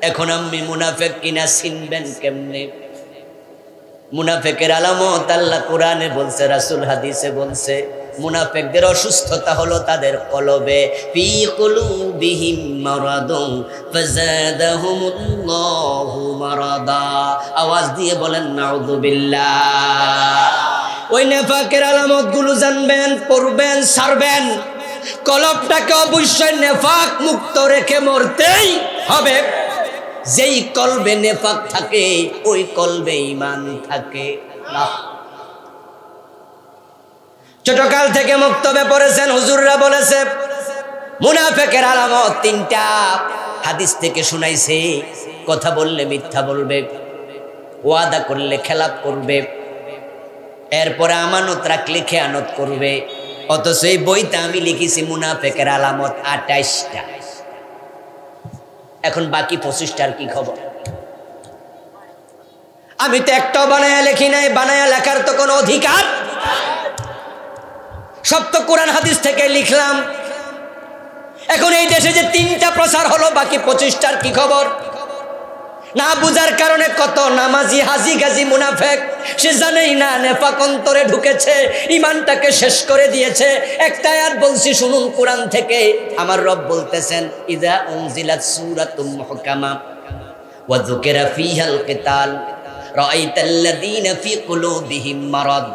এখন আপনি মুনাফিক কিনা চিনবেন কেমনে? মুনাফিকের আলামত আল্লাহ কোরআনে বলছে, রাসূল হাদিসে বলছে। মুনাফিকদের অসুস্থতা হলো তাদের কলবে, ফি কুলুবিহিম মারাদুন ফাযাদাহুমুল্লাহু মারাদা। আওয়াজ দিয়ে বলেন নাউযুবিল্লাহ। ওই নেফাকের আলামত গুলো জানবেন, পড়বেন, ছাড়বেন। কলবটাকে অবশ্যই নেফাক মুক্ত রেখে মরতেই হবে। যেই কলবে নেফাক থাকে ওই কলবে ঈমান থাকে না। ছোটকাল থেকে মক্তবে পড়েছেন, হুজুররা বলেছে মুনাফিকের আলামত তিনটা। হাদিস থেকে শুনাইছে, কথা বললে মিথ্যা বলবে, ওয়াদা করলে খেলাপ করবে, এরপরে আমানত রাখলে খেয়ানত করবে। অথচ এই বইতে আমি লিখেছি মুনাফিকের আলামত 28টা। এখন বাকি 25টার কি খবর? আমি তো একটাও বানায়া লিখি নাই, বানায়া লেখার তো কোনো অধিকার। সব তো কোরআন হাদিস থেকে লিখলাম। এখন এই দেশে যে 3টা প্রচার হলো, বাকি 25টার কি খবর? না বুঝার কারণে কত নামাজি হাজি গাজি মুনাফেক, সে জানেই না নেফাক অন্তরে ঢুকেছে, ঈমানটাকে শেষ করে দিয়েছে। একটা আয়াত বলছি শুনুন কোরআন থেকে, আমার রব বলতেছেন ইযা উনজিলাত সূরাতুম মুহকামা ওয়া যুকিরা ফীহাল কিতাল রাআইতাল্লাযীনা ফী কুলুবিহিম মারাদ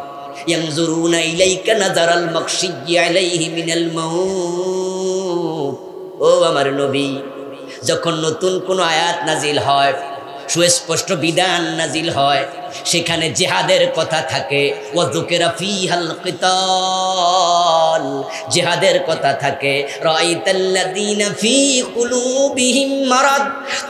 ইয়ানজুরুনা ইলাইকা নাযারাল মাগশিয়্যি আলাইহি মিনাল মাউত। ও আমার নবী, যখন নতুন কোনো আয়াত নাজিল হয়, সুস্পষ্ট বিধান নাজিল হয়, সেখানে জিহাদের কথা থাকে, ওয়া যুকিরা ফীহাল কিতাল, জিহাদের কথা থাকে, রাআইতাল্লাযীনা ফী কুলুবিহিম মারাদ।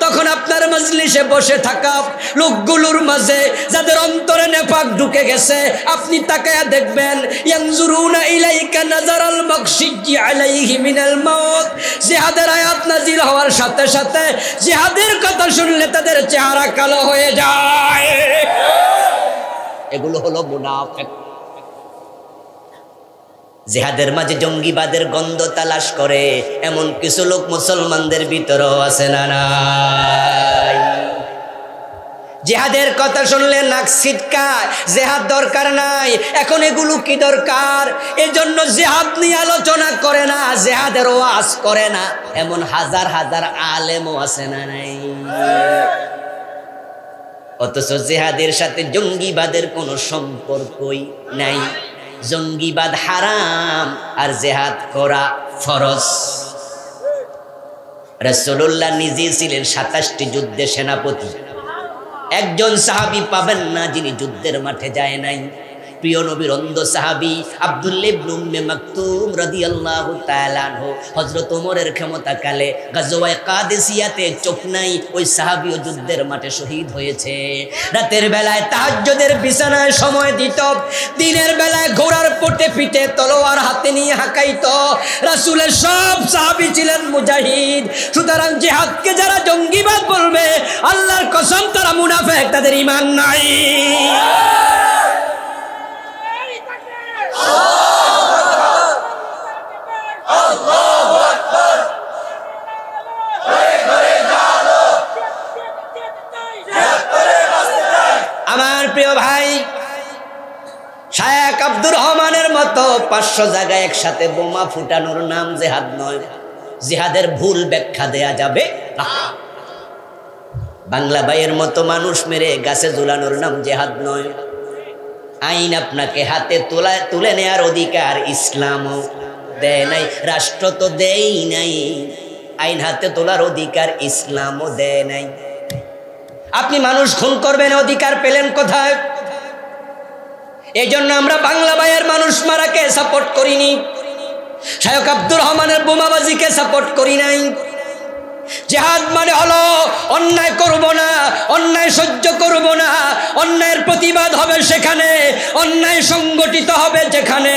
তখন আপনার মজলিসে বসে থাকা লোকগুলোর মাঝে যাদের অন্তরে নেফাক ঢুকে গেছে, আপনি তাকায়া দেখবেন ইয়ানজুরুনা ইলাইকা নাযারাল মাগশিয়্যি আলাইহি মিনাল মাউত। জিহাদের আয়াত নাজিল হওয়ার সাথে সাথে জিহাদের কথা শুনলে তাদের চেহারা কালো হয়ে যায়। এগুলো হলো মুনাফিক। জিহাদের মাঝে জঙ্গিবাদের গন্ধ তালাশ করে এমন কিছু লোক মুসলমানদের ভিতরেও আছে না নাই? জিহাদের কথা শুনলে নাক ছিটকায়, জিহাদ দরকার নাই। এখন এগুলো কি দরকার? এজন্য জিহাদ নিয়ে আলোচনা করে না, জিহাদের ওয়াজ করে না, এমন হাজার হাজার আলেমও আছে না নাই? অথচ জিহাদের সাথে জঙ্গিবাদের কোনো সম্পর্কই নাই। জঙ্গিবাদ হারাম আর জিহাদ করা ফরজ। রাসূলুল্লাহ নিজে ছিলেন 27টি যুদ্ধে সেনাপতি। একজন সাহাবী পাবেন না যিনি যুদ্ধের মাঠে যায় নাই। প্রিয় নবীর অন্ধ সাহাবী আব্দুল্লাহ ইবনে উম্মে মাকতুম রাদিয়াল্লাহু তাআলা আনহু, হযরত ওমরের ক্ষমতাকালে গাজওয়ায়ে কাদেসিয়াতে চোখ নাই, ওই সাহাবীও যুদ্ধের মাঠে শহীদ হয়েছে। রাতের বেলায় তাহাজ্জুদের বিছানায় সময় দিত, দিনের বেলায় ঘোড়ার পিঠে পিঠে তলোয়ার হাতে নিয়ে হাঁকাইত। রাসূলের সব সাহাবী ছিলেন মুজাহিদ। সুতরাং জিহাদকে যারা জঙ্গিবাদ বলবে, আল্লাহর কসম তারা মুনাফিক, তাদের ঈমান নাই। আমার প্রিয় ভাই, শায়েখ আব্দুর রহমানের মতো 500 জায়গায় একসাথে বোমা ফুটানোর নাম জিহাদ নয়। জিহাদের ভুল ব্যাখ্যা দেয়া যাবে না। বাংলা ভাইয়ের মতো মানুষ মেরে গাছে ঝুলানোর নাম জিহাদ নয়। আইন আপনাকে হাতে তুলে নেয়ার অধিকার ইসলামও দেয় নাই, রাষ্ট্র তো দেয় নাই। আইন হাতে তোলার অধিকার ইসলামও দেয় নাই। আপনি মানুষ খুন করবেন, অধিকার পেলেন কোথায়? এই জন্য আমরা বাংলা ভাইয়ের মানুষ মারাকে সাপোর্ট করিনি, শায়েখ আব্দুর রহমানের বোমাবাজিকে সাপোর্ট করি নাই। জিহাদ মানে হলো অন্যায় করব না, অন্যায় সহ্য করব না, অন্যায়ের প্রতিবাদ হবে সেখানে, অন্যায় সংগঠিত হবে যেখানে,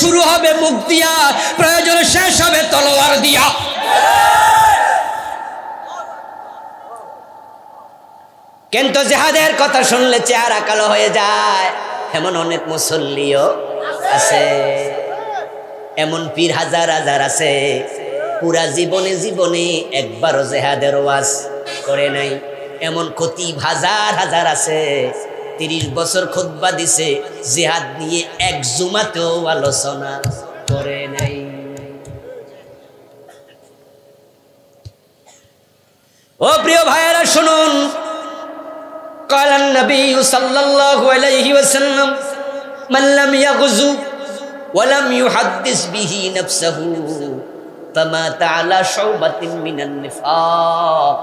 শুরু হবে মুখ দিয়া, প্রয়োজনে শেষ হবে তলোয়ার দিয়া। কিন্তু জিহাদের কথা শুনলে চেহারা কালো হয়ে যায়, এমন অনেক মুসল্লিও আছে, এমন পীর হাজার হাজার আছে পুরা জীবনে একবারও জিহাদের ওয়াজ করে নাই। এমন খতিব হাজার হাজার আছে 30 বছর খুতবা দিছে, জিহাদ নিয়ে এক জুমাতেও আলোচনা করে নাই। ও প্রিয় ভাইয়েরা শুনুন, قال النبي صلى الله عليه وسلم من لم يغزو ولم يحدث به نفسه فمات على شعبة من النفاق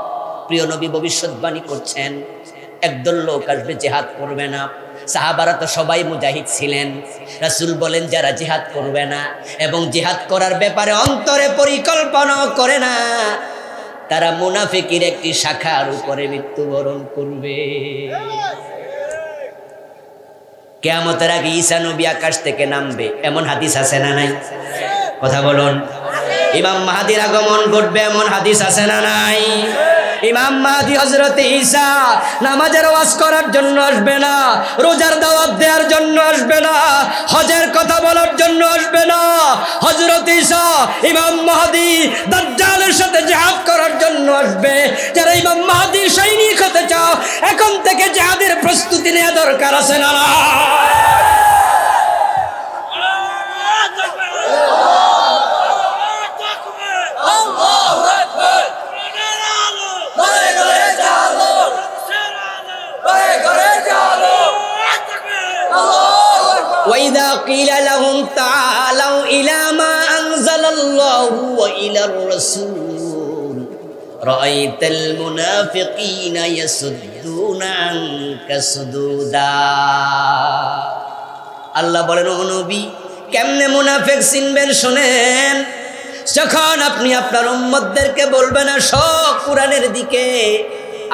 প্রিয় নবী ভবিষ্যৎবাণী করছেন একদল লোক আসবে, জিহাদ করবে না। সাহাবারা তো সবাই মুজাহিদ ছিলেন। রাসূল বলেন যারা জিহাদ করবে না এবং জিহাদ করার ব্যাপারে অন্তরে পরিকল্পনাও করে না, তারা মুনাফিকের একটি শাখার উপরে মৃত্যুবরণ করবে। কিয়ামতের আগে ঈসা নবী আকাশ থেকে নামবে, এমন হাদিস আছে না নাই? কথা বলুন। ইমাম মাহদীর আগমন ঘটবে, এমন হাদিস আছে না নাই? ইমাম মাহদী হযরতে ঈসা নামাজের ওয়াজ করার জন্য আসবে না, রোজার দাওয়াত দেওয়ার জন্য আসবে না, হজের কথা বলার জন্য আসবে না। হযরতে ঈসা ইমাম মাহদী দাজ্জালের সাথে জিহাদ করার জন্য আসবে। যারা ইমাম মাহদীর সৈনিক হতে চাও, এখন থেকে জিহাদের প্রস্তুতি নেওয়া দরকার আছে না? وَإِذَا قِيلَ لَهُمْ تَعَالَوْا إِلَى مَا أَنزَلَ اللَّهُ وَإِلَى الرَّسُولِ رَأَيْتَ الْمُنَافِقِينَ يَصُدُّونَ عَنكَ صُدُودًا। আল্লাহ বলেন, ও নবী, কেমনে মুনাফিক চিনবেন শোনেন। যখন আপনি আপনার উম্মতদেরকে বলবেন আসো কুরআনের দিকে,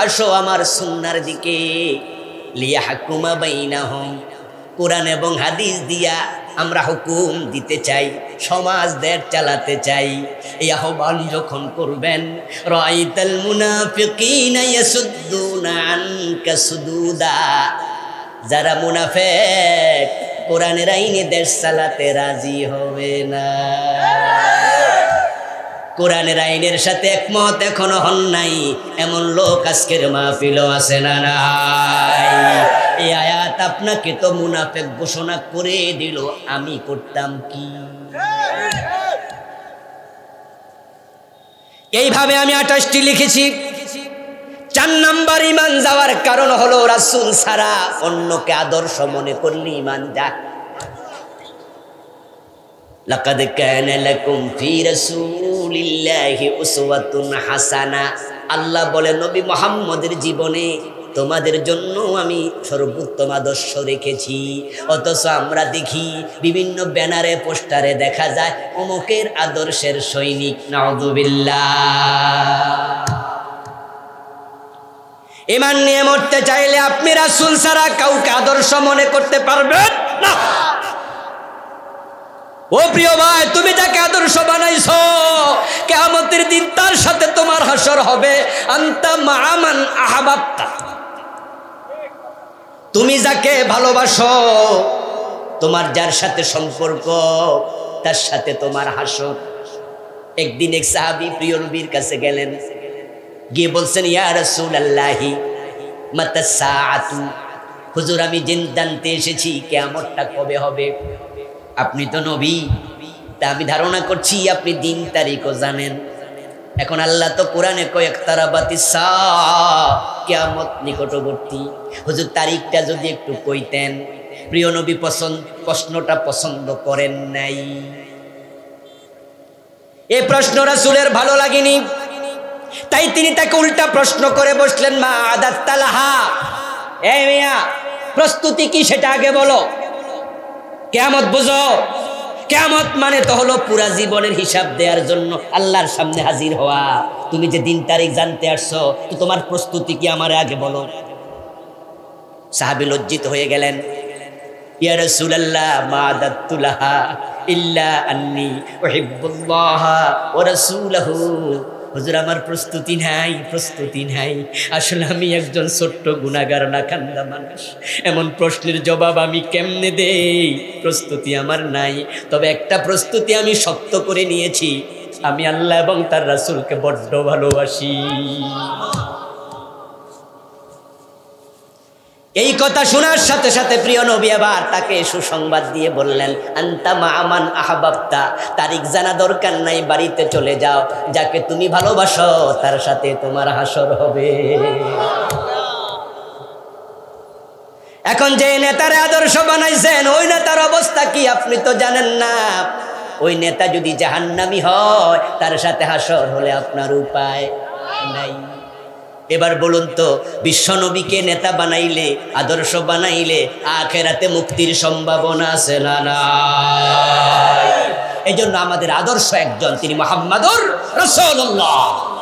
আসো আমার সুন্নাহর দিকে, লিয়াহকুমা বাইনাহুম, কোরআন এবং হাদিস দিয়া আমরা হুকুম দিতে চাই, সমাজ দেশ চালাতে চাই, এই আহ্বান যখন করবেন, রাআইতাল মুনাফিকিনা ইয়াসুদ্দুনা আনকা সুদুদা, যারা মুনাফিক কোরআনের আইনে দেশ চালাতে রাজি হবে না, কোরআনের আইনের সাথে একমত এখনো হন নাই, এমন লোক আজকের মাহফিলও আছে না নাই? এই আয়াত আপনাকে তো মুনাফিক ঘোষণা করে দিল, আমি করতাম কি? এইভাবে আমি 28টি লিখেছি। 4 নাম্বার ঈমান যাওয়ার কারণ হলো রাসূল ছাড়া অন্যকে আদর্শ মনে করলে ঈমান যায়। লাকাদ কানা লাকুম ফি রাসূলিল্লাহি উসওয়াতুন হাসানা, আল্লাহ বলে নবী মুহাম্মদের জীবনে তোমাদের জন্য আমি সর্বোত্তম আদর্শ রেখেছি। অথচ আমরা দেখি বিভিন্ন ব্যানারে পোস্টারে দেখা যায় অমুকের আদর্শের সৈনিক, নাউযুবিল্লাহ। ঈমান নিয়ে মরতে চাইলে আপনি রাসূল ছাড়া কাউকে আদর্শ মনে করতে পারবেন না। ও প্রিয় ভাই, তুমি যাকে আদর্শ বানাইছো, কিয়ামতের দিন তার সাথে তোমার হাসর হবে। আনতা মা'মান আহাবাবতা, তুমি যাকে ভালোবাসো, তোমার যার সাথে সম্পর্ক, তার সাথে তোমার হাসর। একদিন এক সাহাবী প্রিয় নবীর কাছে গেলেন, গিয়ে বলছেন, ইয়া রাসূলুল্লাহি মাতাস সাআতু, হুজুর আমি জানতে এসেছি কিয়ামতটা কবে হবে। আপনি তো নবী, তা আমি ধারণা করছি আপনি দিন তারিখও জানেন। এখন আল্লাহ তো কোরআনে কয় ইকতারাবাতিস সাআ, কিয়ামত নিকটবর্তী। হুজুর তারিখটা যদি একটু কইতেন। প্রিয় নবী প্রশ্নটা পছন্দ করেন নাই। এই প্রশ্ন রাসূলের ভালো লাগেনি, তাই তিনি তাকে উল্টা প্রশ্ন করে বসলেন, মা আদাত্তালাহা, এই মিয়া প্রস্তুতি কি সেটা আগে বলো। কিয়ামত বুঝো, কিয়ামত মানে তো হলো পুরা জীবনের হিসাব দেওয়ার জন্য আল্লাহর সামনে হাজির হওয়া। তুমি যে দিন তারিখ জানতে আসছো, তো তোমার প্রস্তুতি কি আমার আগে বলো। সাহাবী লজ্জিত হয়ে গেলেন, ইয়া রাসূলুল্লাহ মা আদাত্তুলাহা ইল্লা আন্নী উহিব্বুল্লাহ ওয়া রাসূলহু, হুজুর আমার প্রস্তুতি নাই। আসলে আমি একজন ছোট্ট গুনাহগার নাকান্দা মানুষ, এমন প্রশ্নের জবাব আমি কেমনে দেই, প্রস্তুতি আমার নাই। তবে একটা প্রস্তুতি আমি শক্ত করে নিয়েছি, আমি আল্লাহ এবং তার রাসূলকে বড্ড ভালোবাসি। এই কথা শোনার সাথে সাথে প্রিয় নবী আবার তাকে সুসংবাদ দিয়ে বললেন, আনতা মা'মান আহবাবতা, তারিখ জানা দরকার নাই, বাড়িতে চলে যাও, যাকে তুমি ভালোবাসো তার সাথে তোমার হাসর হবে। এখন যে নেতারে আদর্শ বানাইছেন, ওই নেতার অবস্থা কি আপনি তো জানেন না। ওই নেতা যদি জাহান্নামী হয়, তার সাথে হাসর হলে আপনার উপায় নাই। এবার বলুন তো, বিশ্বনবীকে নেতা বানাইলে, আদর্শ বানাইলে আখেরাতে মুক্তির সম্ভাবনা আছে না নাই? এই জন্য আমাদের আদর্শ একজন, তিনি মুহাম্মাদুর রাসূলুল্লাহ।